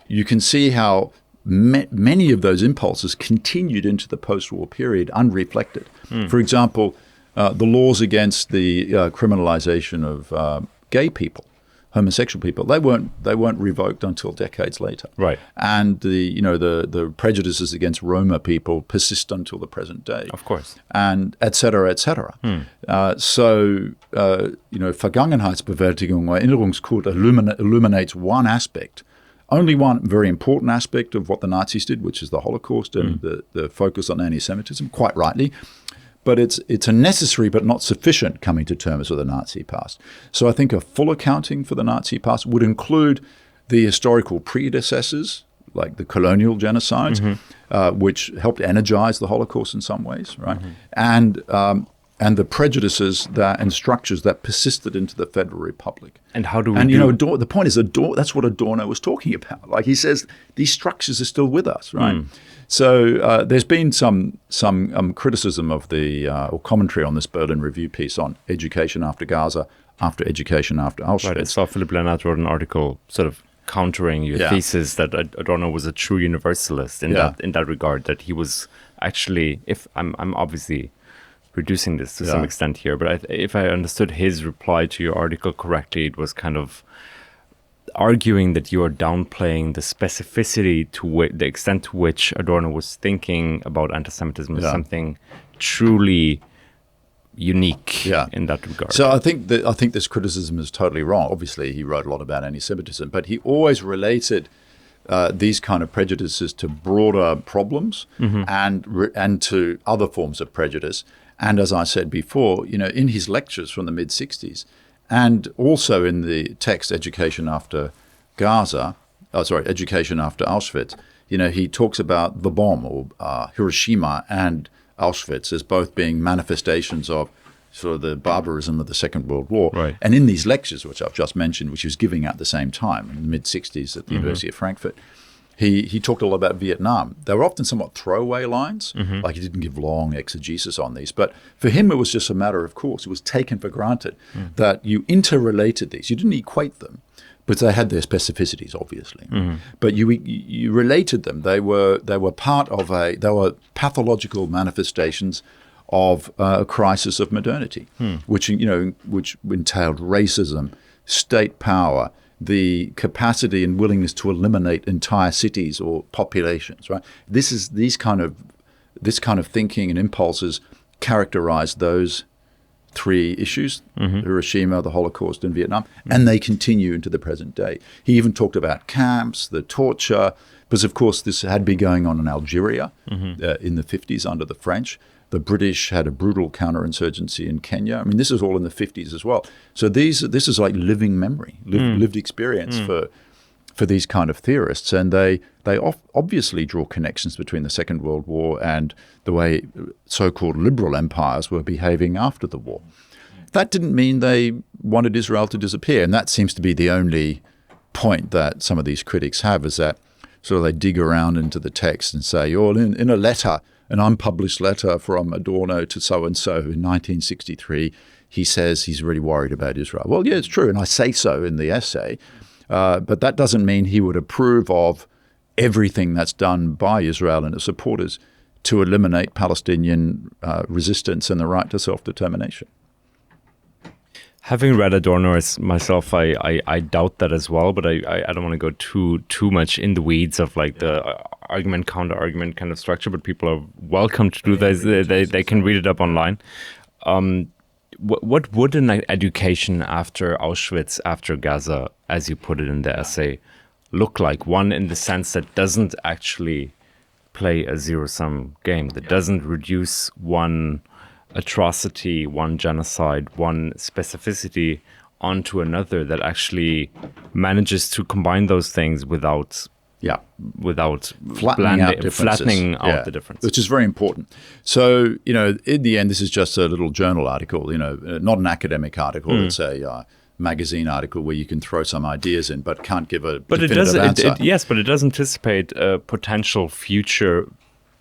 You can see how many of those impulses continued into the post-war period unreflected. For example, the laws against the criminalization of gay people, homosexual people, they weren't revoked until decades later. Right. And the prejudices against Roma people persist until the present day. Of course. And et cetera, et cetera. Vergangenheitsbewältigung or Erinnerungskult illuminates one aspect, only one very important aspect of what the Nazis did, which is the Holocaust and the focus on anti-Semitism, quite rightly. But it's a necessary but not sufficient coming to terms with the Nazi past. So I think a full accounting for the Nazi past would include the historical predecessors, like the colonial genocides, which helped energize the Holocaust in some ways, right? And the prejudices and structures that persisted into the Federal Republic. And how do we the point is, that's what Adorno was talking about. Like he says, these structures are still with us, right? So there's been some criticism of or commentary on this Berlin Review piece on education after Gaza, after education after Auschwitz. Right, I saw Philipp Lennart wrote an article sort of countering your thesis that Adorno was a true universalist in that regard, that he was actually, if I'm obviously reducing this to some extent here, but if I understood his reply to your article correctly, it was kind of arguing that you are downplaying the specificity to the extent to which Adorno was thinking about anti-Semitism as something truly unique in that regard. So I think this criticism is totally wrong. Obviously, he wrote a lot about anti-Semitism, but he always related these kind of prejudices to broader problems and to other forms of prejudice. And as I said before, in his lectures from the mid-60s, and also in the text Education After Education After Auschwitz, he talks about the bomb, or Hiroshima and Auschwitz, as both being manifestations of sort of the barbarism of the Second World War. Right. And in these lectures, which I've just mentioned, which he was giving at the same time in the mid-60s at the University of Frankfurt, he talked a lot about Vietnam. They were often somewhat throwaway lines, like he didn't give long exegesis on these. But for him, it was just a matter of course. It was taken for granted that you interrelated these. You didn't equate them, but they had their specificities, obviously. But you related them. They were part of they were pathological manifestations of a crisis of modernity, which entailed racism, state power, the capacity and willingness to eliminate entire cities or populations, right? This kind of thinking and impulses characterize those three issues: Hiroshima, the Holocaust, and Vietnam, and they continue into the present day. He even talked about camps, the torture, because of course this had been going on in Algeria in the 50s under the French. The British had a brutal counterinsurgency in Kenya. I mean, this is all in the 50s as well. So this is like living memory, lived experience for these kind of theorists. And they obviously draw connections between the Second World War and the way so-called liberal empires were behaving after the war. That didn't mean they wanted Israel to disappear. And that seems to be the only point that some of these critics have, is that sort of they dig around into the text and say, in a letter, an unpublished letter from Adorno to so-and-so in 1963, he says he's really worried about Israel. Well, yeah, it's true, and I say so in the essay, but that doesn't mean he would approve of everything that's done by Israel and its supporters to eliminate Palestinian resistance and the right to self-determination. Having read Adorno myself, I doubt that as well, but I don't want to go too much in the weeds of like the argument, counter-argument kind of structure, but people are welcome to do this. They can read it up online. What would an education after Auschwitz, after Gaza, as you put it in the essay, look like? One in the sense that doesn't actually play a zero-sum game, that doesn't reduce one atrocity, one genocide, one specificity onto another, that actually manages to combine those things without flattening out the difference, which is very important. So, in the end, this is just a little journal article, not an academic article. It's a magazine article where you can throw some ideas in, but can't give a definitive answer. Yes, but it does anticipate a potential future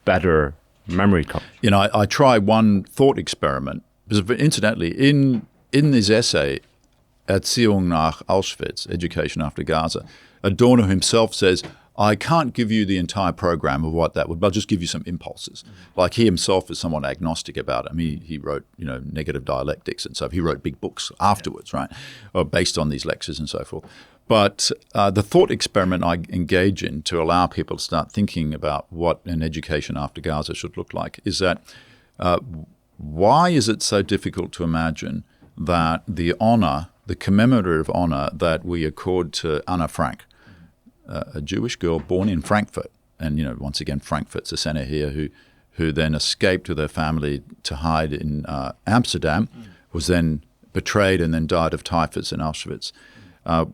better memory. I try one thought experiment, because incidentally, in this essay, Erziehung nach Auschwitz, Education After Gaza, Adorno himself says, I can't give you the entire program of what that would, but I'll just give you some impulses. Like he himself is somewhat agnostic about it. He wrote, negative dialectics and stuff. He wrote big books afterwards, right, or based on these lectures and so forth. But the thought experiment I engage in to allow people to start thinking about what an education after Gaza should look like is that why is it so difficult to imagine that the honor, the commemorative honor that we accord to Anna Frank, a Jewish girl born in Frankfurt, and once again Frankfurt's a center here, who then escaped with her family to hide in Amsterdam, was then betrayed and then died of typhus in Auschwitz.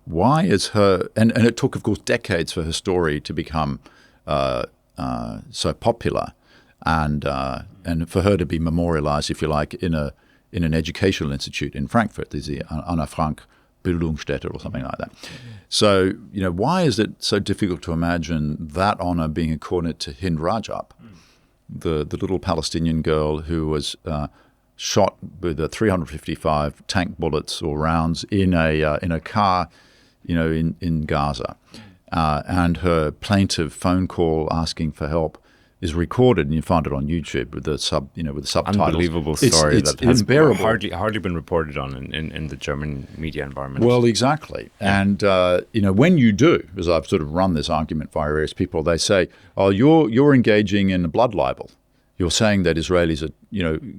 Why is her, and it took, of course, decades for her story to become so popular, and for her to be memorialized, if you like, in an educational institute in Frankfurt. There's the Anna Frank Bildungsstätte or something like that. So, why is it so difficult to imagine that honor being accorded to Hind Rajab, the little Palestinian girl who was shot with 355 tank bullets or rounds in a car, in Gaza, and her plaintive phone call asking for help is recorded, and you find it on YouTube with the subtitles. Unbelievable story it's that has unbearable. hardly been reported on in the German media environment. Well, exactly. And when you do, as I've sort of run this argument by various people, they say, "Oh, you're engaging in a blood libel. You're saying that Israelis are,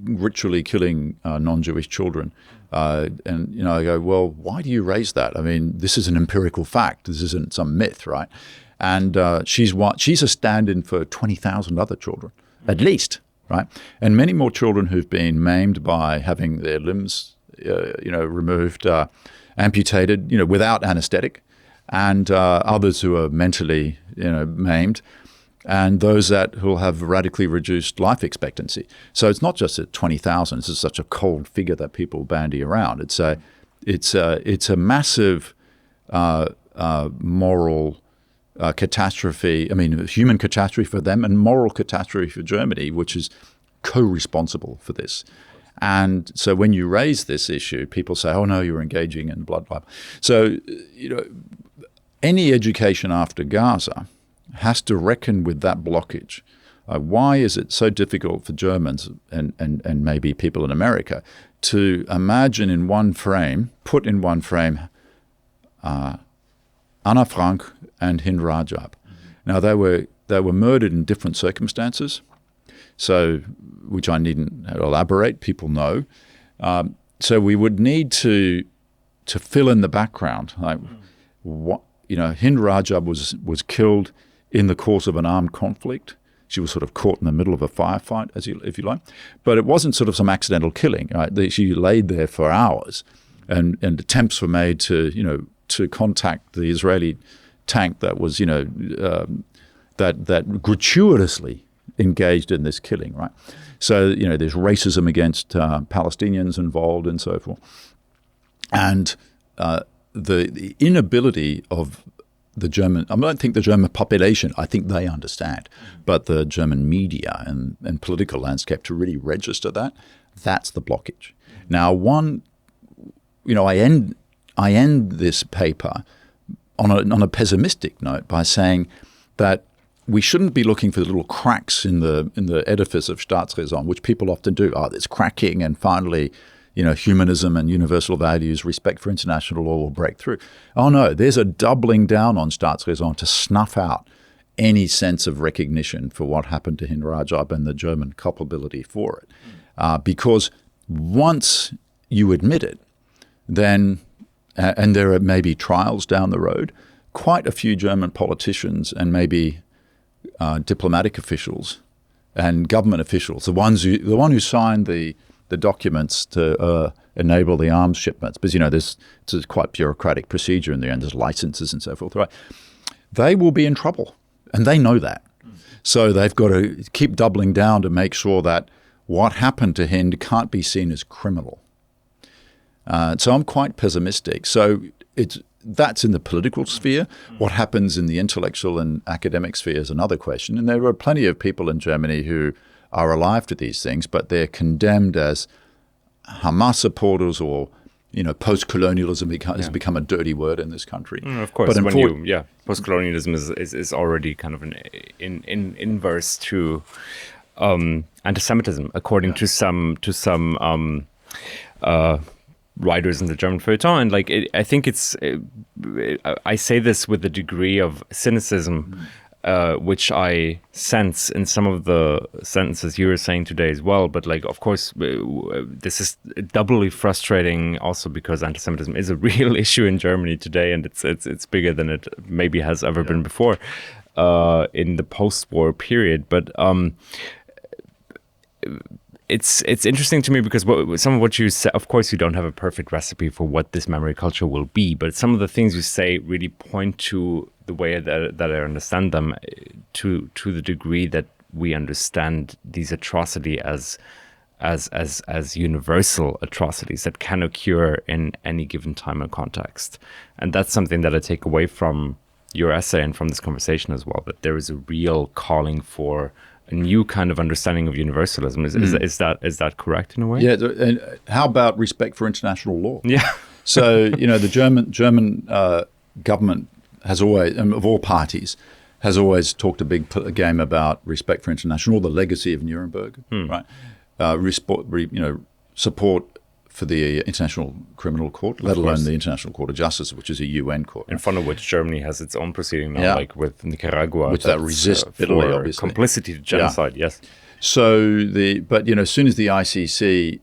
ritually killing non-Jewish children." And I go, well, why do you raise that? I mean, this is an empirical fact. This isn't some myth, right? And she's a stand-in for 20,000 other children, at least, right? And many more children who've been maimed by having their limbs, removed, amputated, without anesthetic, and others who are mentally, maimed, and those who'll have radically reduced life expectancy. So it's not just at 20,000. This is such a cold figure that people bandy around. It's a massive moral catastrophe. I mean, human catastrophe for them and moral catastrophe for Germany, which is co-responsible for this. And so when you raise this issue, people say, "Oh no, you're engaging in blood libel." So any education after Gaza has to reckon with that blockage. Why is it so difficult for Germans and maybe people in America to imagine put in one frame, Anna Frank and Hind Rajab? Now they were murdered in different circumstances, so which I needn't elaborate. People know. So we would need to fill in the background. Like what Hind Rajab was killed in the course of an armed conflict. She was sort of caught in the middle of a firefight, if you like. But it wasn't sort of some accidental killing. Right? She laid there for hours, and attempts were made to contact the Israeli tank that was that gratuitously engaged in this killing. Right. So there's racism against Palestinians involved and so forth, and the inability of the German, I don't think the German population, I think they understand, but the German media and political landscape to really register that's the blockage. Now, I end this paper on a pessimistic note by saying that we shouldn't be looking for the little cracks in the edifice of Staatsräson, which people often do. Oh, there's cracking, and finally, humanism and universal values, respect for international law will break through. Oh no, there's a doubling down on Staatsräson to snuff out any sense of recognition for what happened to Hind Rajab and the German culpability for it. Because once you admit it, then, and there are maybe trials down the road, quite a few German politicians and maybe diplomatic officials and government officials, the one who signed the documents to enable the arms shipments, because it's a quite bureaucratic procedure in the end, there's licenses and so forth, right? They will be in trouble, and they know that. So they've got to keep doubling down to make sure that what happened to Hind can't be seen as criminal. So I'm quite pessimistic. So that's in the political sphere. What happens in the intellectual and academic sphere is another question. And there are plenty of people in Germany who are alive to these things, but they're condemned as Hamas supporters, or post-colonialism has become a dirty word in this country. Of course, but post-colonialism is already kind of an inverse to anti-Semitism, according to some writers in the German feuilleton. And I think I say this with a degree of cynicism, which I sense in some of the sentences you were saying today as well. But of course, this is doubly frustrating also because anti-Semitism is a real issue in Germany today, and it's bigger than it maybe has ever been before in the post-war period. But it's interesting to me because some of what you say, of course, you don't have a perfect recipe for what this memory culture will be, but some of the things you say really point to the way that I understand them, to the degree that we understand these atrocity as universal atrocities that can occur in any given time and context. And that's something that I take away from your essay and from this conversation as well, that there is a real calling for a new kind of understanding of universalism. Is that correct in a way? Yeah. And how about respect for international law? Yeah. So the German government has always, of all parties, has always talked a big game about respect for international law, the legacy of Nuremberg, right? Support for the International Criminal Court, let alone the International Court of Justice, which is a UN court. In front of which Germany has its own proceeding now, like with Nicaragua. Which that resist bitterly, obviously. Complicity to genocide, yes. So, as soon as the ICC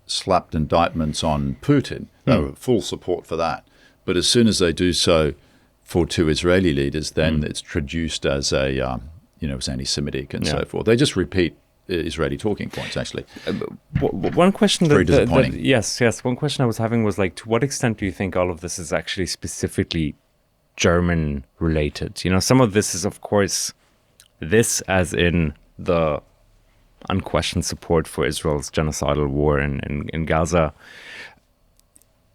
slapped indictments on Putin, they were full support for that. But as soon as they do so for two Israeli leaders, then it's traduced as as anti-Semitic and so forth. They just repeat Israeli talking points, actually. One question very disappointing. Yes. One question I was having was to what extent do you think all of this is actually specifically German related? Some of this is, of course, this as in the unquestioned support for Israel's genocidal war in Gaza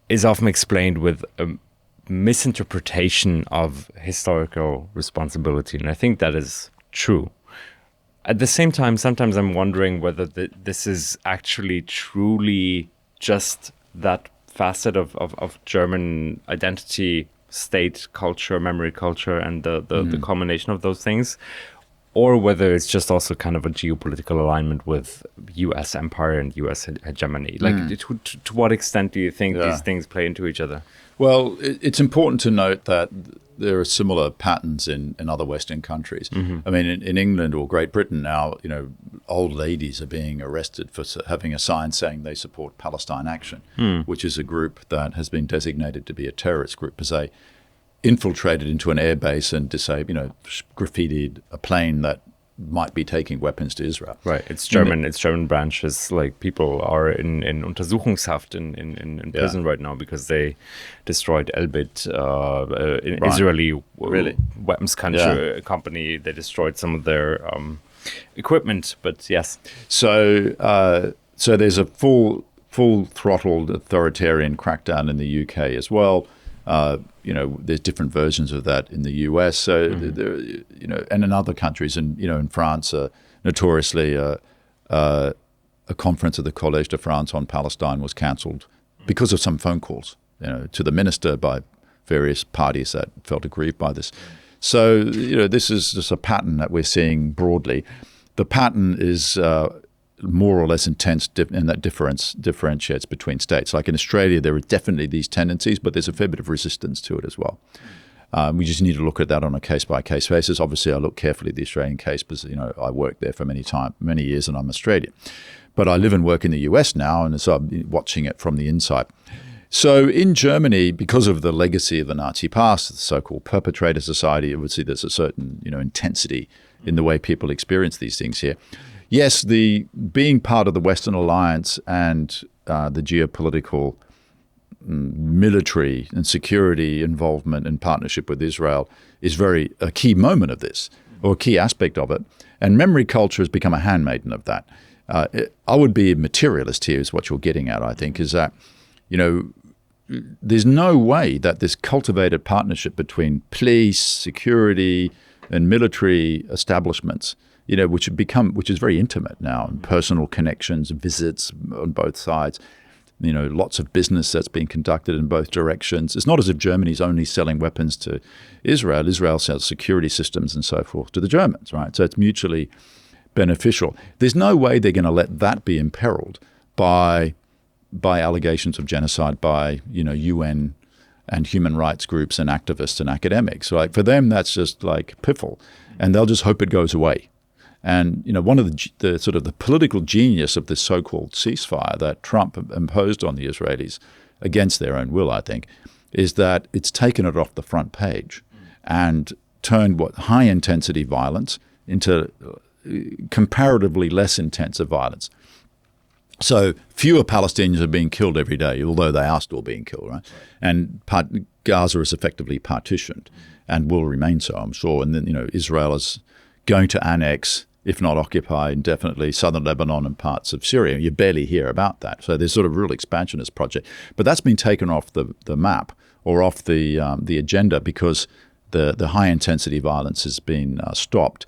is often explained with a misinterpretation of historical responsibility, and I think that is true. At the same time, sometimes I'm wondering whether this is actually truly just that facet of German identity, state culture, memory culture, and the combination of those things, or whether it's just also kind of a geopolitical alignment with U.S. empire and U.S. hegemony. To what extent do you think these things play into each other? Well, it's important to note that there are similar patterns in other Western countries. I mean, in England or Great Britain now, old ladies are being arrested for having a sign saying they support Palestine Action, which is a group that has been designated to be a terrorist group because they infiltrated into an airbase and graffitied a plane that might be taking weapons to Israel. Right. It's German. It's German branches. People are in Untersuchungshaft in prison right now because they destroyed Elbit, Israeli weapons company. They destroyed some of their equipment. But yes. So there's a full throttled authoritarian crackdown in the UK as well. There's different versions of that in the US. So there, and in other countries, and in France, notoriously, a conference of the Collège de France on Palestine was cancelled because of some phone calls, to the minister by various parties that felt aggrieved by this. So this is just a pattern that we're seeing broadly. The pattern is more or less intense, and that differentiates between states. Like in Australia, there are definitely these tendencies, but there's a fair bit of resistance to it as well. We just need to look at that on a case-by-case basis. Obviously, I look carefully at the Australian case because I worked there for many years, and I'm Australian. But I live and work in the US now, and so I'm watching it from the inside. So in Germany, because of the legacy of the Nazi past, the so-called perpetrator society, obviously there's a certain intensity in the way people experience these things here. Yes, the being part of the Western Alliance and the geopolitical military and security involvement and partnership with Israel is a key moment of this, or a key aspect of it. And memory culture has become a handmaiden of that. I would be a materialist here, is what you're getting at, I think, is that, there's no way that this cultivated partnership between police, security, and military establishments, which is very intimate now, and personal connections, visits on both sides, lots of business that's being conducted in both directions. It's not as if Germany's only selling weapons to Israel. Israel sells security systems and so forth to the Germans, right? So it's mutually beneficial. There's no way they're going to let that be imperiled by allegations of genocide by, UN and human rights groups and activists and academics. Like for them, that's just like piffle, and they'll just hope it goes away. And one of the sort of the political genius of this so-called ceasefire that Trump imposed on the Israelis against their own will, I think, is that it's taken it off the front page and turned high-intensity violence into comparatively less intensive violence. So fewer Palestinians are being killed every day, although they are still being killed, right? And Gaza is effectively partitioned and will remain so, I'm sure. And then, Israel is going to annex, if not occupy indefinitely, southern Lebanon and parts of Syria. You barely hear about that. So there's sort of real expansionist project. But that's been taken off the map or off the agenda because the high-intensity violence has been stopped.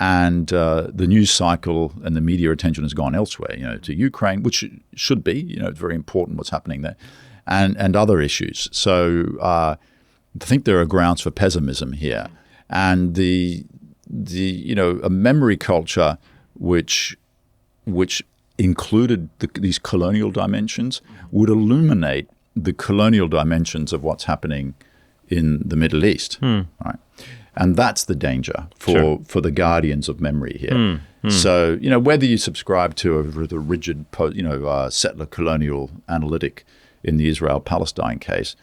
And the news cycle and the media attention has gone elsewhere, to Ukraine, which should be, it's very important what's happening there, and other issues. So I think there are grounds for pessimism here. And a memory culture which included these colonial dimensions would illuminate the colonial dimensions of what's happening in the Middle East, right? And that's the danger for the guardians of memory here. So, whether you subscribe to the rigid, settler colonial analytic in the Israel-Palestine case,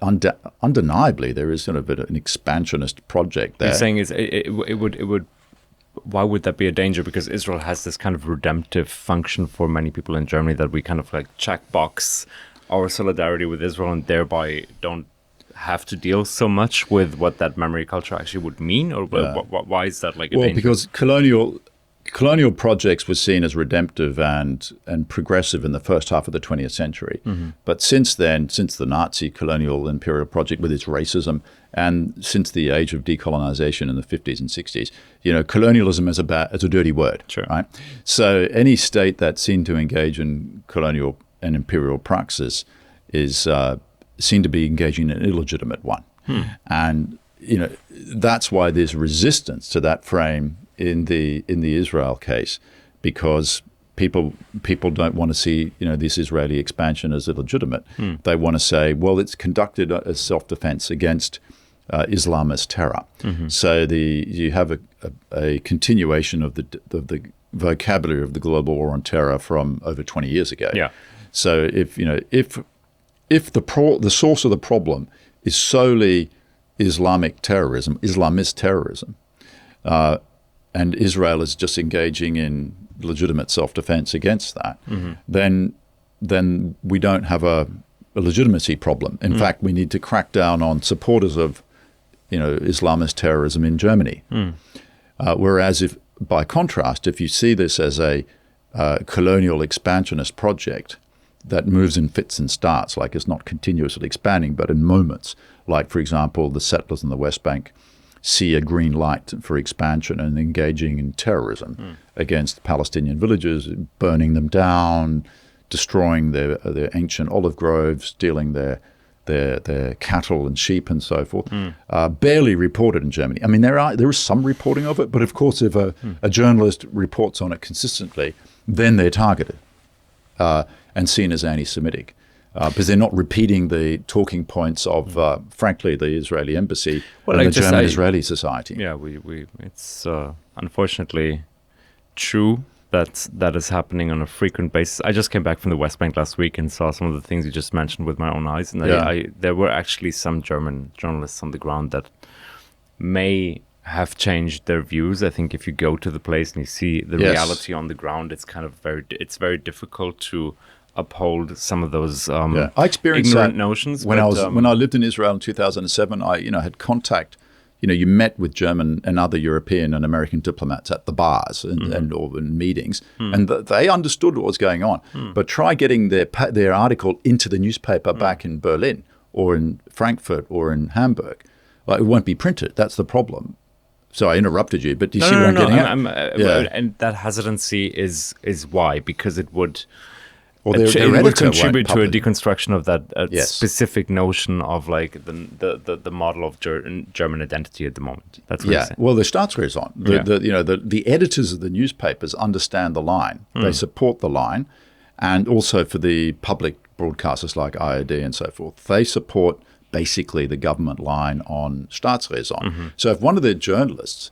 undeniably there is sort of an expansionist project there. You're saying it would. Why would that be a danger? Because Israel has this kind of redemptive function for many people in Germany that we kind of like check box our solidarity with Israel and thereby don't have to deal so much with what that memory culture actually would mean, or why is that like a danger? Because colonial projects were seen as redemptive and progressive in the first half of the 20th century. But since then, since the Nazi colonial imperial project with its racism, and since the age of decolonization in the 50s and 60s, colonialism is a dirty word, right? So any state that's seen to engage in colonial and imperial praxis is seen to be engaging in an illegitimate one. And, that's why there's resistance to that frame in the Israel case, because people don't want to see, this Israeli expansion as illegitimate. They want to say, well, it's conducted as self-defense against Islamist terror. So you have a continuation of the vocabulary of the global war on terror from over 20 years ago. Yeah. So if the source of the problem is solely Islamist terrorism, and Israel is just engaging in legitimate self-defense against that, then we don't have a legitimacy problem. In fact, we need to crack down on supporters of, Islamist terrorism in Germany. Whereas by contrast, if you see this as a colonial expansionist project that moves in fits and starts, like it's not continuously expanding, but in moments, like, for example, the settlers in the West Bank see a green light for expansion and engaging in terrorism against Palestinian villages, burning them down, destroying their ancient olive groves, stealing their their cattle and sheep and so forth, barely reported in Germany. I mean, there is some reporting of it, but of course, if a journalist reports on it consistently, then they're targeted and seen as anti-Semitic. Because they're not repeating the talking points of, frankly, the Israeli embassy and the German-Israeli society. Yeah, it's unfortunately true that is happening on a frequent basis. I just came back from the West Bank last week and saw some of the things you just mentioned with my own eyes. And there were actually some German journalists on the ground that may have changed their views. I think if you go to the place and you see the reality on the ground, it's kind of very difficult to uphold some of those I experienced ignorant that notions. When I lived in Israel in 2007. I had contact. You met with German and other European and American diplomats at the bars and or in meetings, and they understood what was going on. But try getting their article into the newspaper back in Berlin or in Frankfurt or in Hamburg. It won't be printed. That's the problem. So I interrupted you, but do you see what I'm getting at? And that hesitancy is why, because it would. Or it would contribute to a deconstruction of that specific notion of like the model of German identity at the moment. That's what you're saying. Well, the Staatsräson, the editors of the newspapers understand the line. They support the line, and also for the public broadcasters like ARD and so forth, they support basically the government line on Staatsräson. So if one of the journalists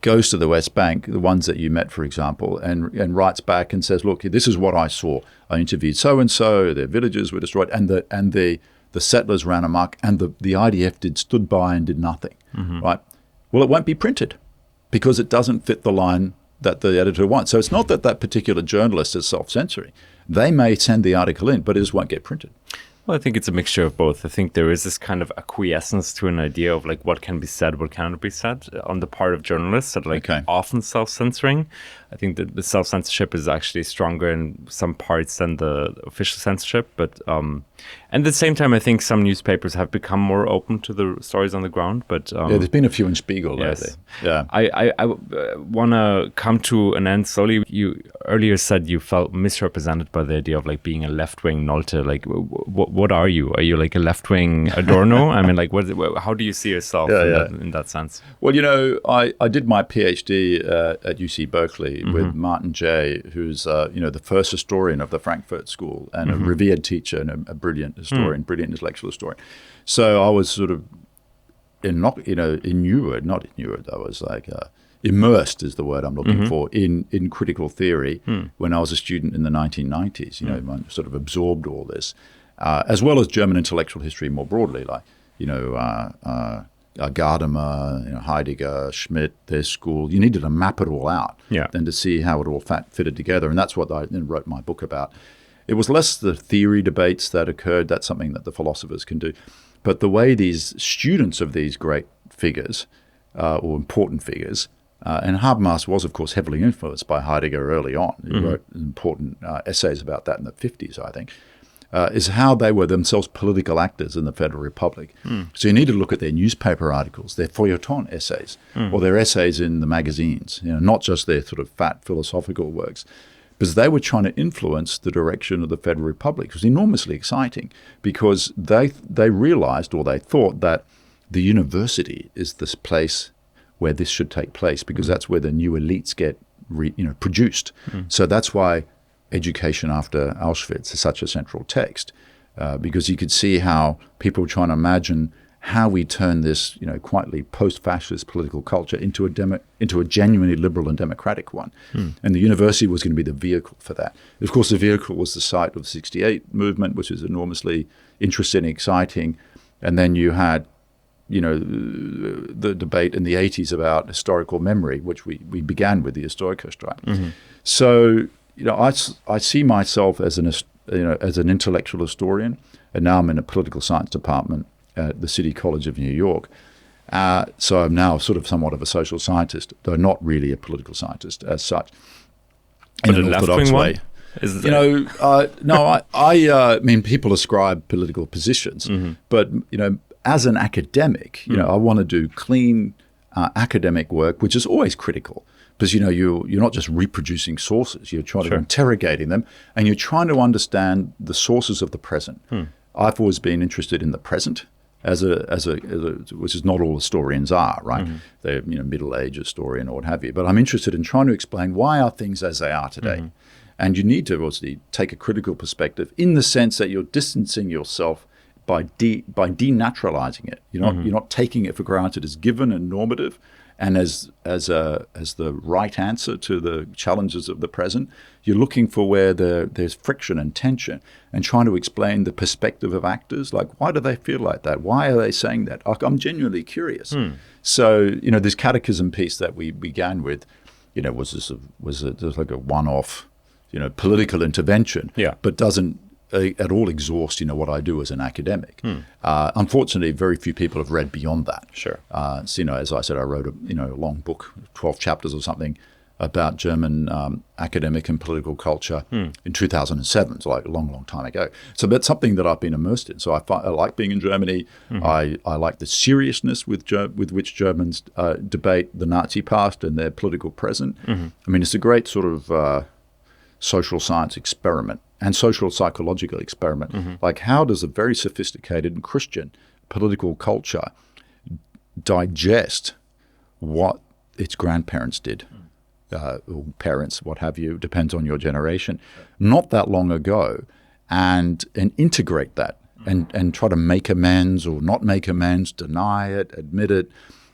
goes to the West Bank, the ones that you met, for example, and writes back and says, look, this is what I saw. I interviewed so-and-so, their villages were destroyed, and the settlers ran amok, and the IDF stood by and did nothing, right? Well, it won't be printed because it doesn't fit the line that the editor wants. So it's not that particular journalist is self-censoring. They may send the article in, but it just won't get printed. Well, I think it's a mixture of both. I think there is this kind of acquiescence to an idea of like what can be said, what cannot be said on the part of journalists that often self-censoring. I think that the self-censorship is actually stronger in some parts than the official censorship. But and at the same time, I think some newspapers have become more open to the stories on the ground. But there's been a few in Spiegel lately. Yeah, I want to come to an end slowly. You earlier said you felt misrepresented by the idea of like being a left-wing Nolte. Like, what are you? Are you like a left-wing Adorno? I mean, like, how do you see yourself in that sense? Well, I did my PhD at UC Berkeley with Martin Jay, who's the first historian of the Frankfurt School and a revered teacher and a brilliant historian, brilliant intellectual historian. So I was sort of inured. I was like immersed is the word I'm looking for in critical theory when I was a student in the 1990s. I sort of absorbed all this, as well as German intellectual history more broadly, like Gadamer, Heidegger, Schmidt, their school. You needed to map it all out and to see how it all fitted together. And that's what I then wrote my book about. It was less the theory debates that occurred. That's something that the philosophers can do. But the way these students of these great figures or important figures, and Habermas was, of course, heavily influenced by Heidegger early on. He wrote important essays about that in the 50s, I think. Is how they were themselves political actors in the Federal Republic. So you need to look at their newspaper articles, their feuilleton essays, or their essays in the magazines, not just their sort of fat philosophical works, because they were trying to influence the direction of the Federal Republic. It was enormously exciting because they realized, or they thought, that the university is this place where this should take place because that's where the new elites get produced. So that's why education after Auschwitz is such a central text, because you could see how people were trying to imagine how we turn this, quietly post-fascist political culture into a genuinely liberal and democratic one. And the university was going to be the vehicle for that. Of course, the vehicle was the site of the 68 movement, which was enormously interesting and exciting. And then you had, the debate in the 80s about historical memory, which we began with the Historiker strike. So, I see myself as an intellectual historian, and now I'm in a political science department at the City College of New York. So I'm now sort of somewhat of a social scientist, though not really a political scientist as such. But in an orthodox way. No, I mean, people ascribe political positions, but as an academic, I want to do clean academic work, which is always critical. Because, you're not just reproducing sources, you're trying to interrogating them, and you're trying to understand the sources of the present. I've always been interested in the present, which is not all historians are, right? They're middle-aged historian or what have you. But I'm interested in trying to explain why are things as they are today. And you need to obviously take a critical perspective in the sense that you're distancing yourself by denaturalizing it. You're not taking it for granted as given and normative, and as the right answer to the challenges of the present. You're looking for where there's friction and tension, and trying to explain the perspective of actors. Like, why do they feel like that? Why are they saying that? I'm genuinely curious. So, this Catechism piece that we began with, was like a one-off, political intervention, but doesn't at all exhaust, what I do as an academic. Unfortunately, very few people have read beyond that. Sure. So, as I said, I wrote a long book, 12 chapters or something, about German academic and political culture in 2007. It's like a long, long time ago. So that's something that I've been immersed in. So I like being in Germany. I like the seriousness with which Germans debate the Nazi past and their political present. I mean, it's a great sort of social science experiment and social psychological experiment. Like, how does a very sophisticated Christian political culture digest what its grandparents did, or parents, what have you, depends on your generation, not that long ago, and integrate that and try to make amends or not make amends, deny it, admit it.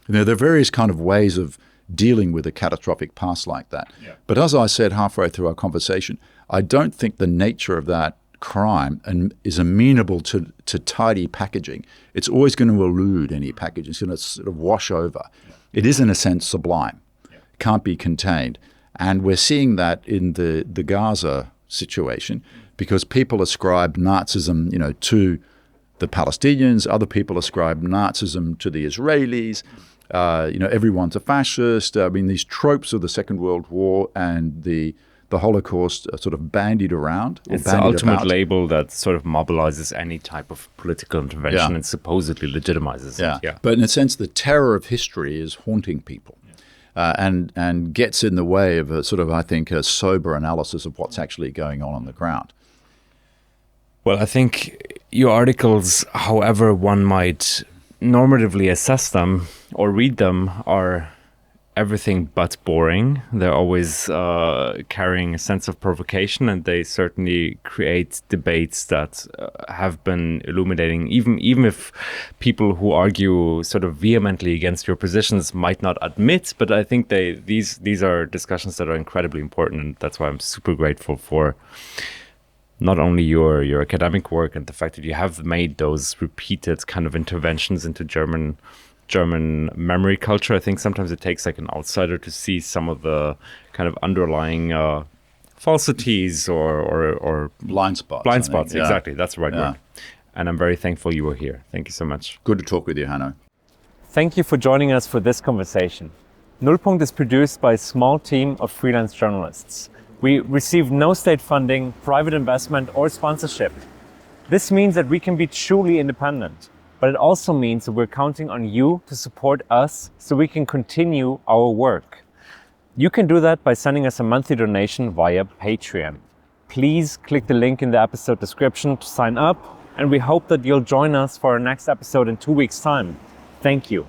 There are various kind of ways of dealing with a catastrophic past like that. But as I said halfway through our conversation, I don't think the nature of that crime is amenable to tidy packaging. It's always going to elude any packaging. It's going to sort of wash over. It is, in a sense, sublime. It can't be contained. And we're seeing that in the Gaza situation, because people ascribe Nazism, to the Palestinians. Other people ascribe Nazism to the Israelis. Everyone's a fascist. I mean, these tropes of the Second World War and the Holocaust are sort of bandied around. It's the ultimate label that sort of mobilizes any type of political intervention and supposedly legitimizes it. But in a sense, the terror of history is haunting people and gets in the way of a sort of, I think, a sober analysis of what's actually going on the ground. Well, I think your articles, however one might normatively assess them or read them, are everything but boring. They're always carrying a sense of provocation, and they certainly create debates that have been illuminating, even if people who argue sort of vehemently against your positions might not admit. But I think these are discussions that are incredibly important, and that's why I'm super grateful for not only your academic work and the fact that you have made those repeated kind of interventions into German memory culture. I think sometimes it takes like an outsider to see some of the kind of underlying falsities or blind spots. Exactly. That's the right word. And I'm very thankful you were here. Thank you so much. Good to talk with you, Hanno. Thank you for joining us for this conversation. Nullpunkt is produced by a small team of freelance journalists. We receive no state funding, private investment, or sponsorship. This means that we can be truly independent, but it also means that we're counting on you to support us so we can continue our work. You can do that by sending us a monthly donation via Patreon. Please click the link in the episode description to sign up, and we hope that you'll join us for our next episode in 2 weeks' time. Thank you.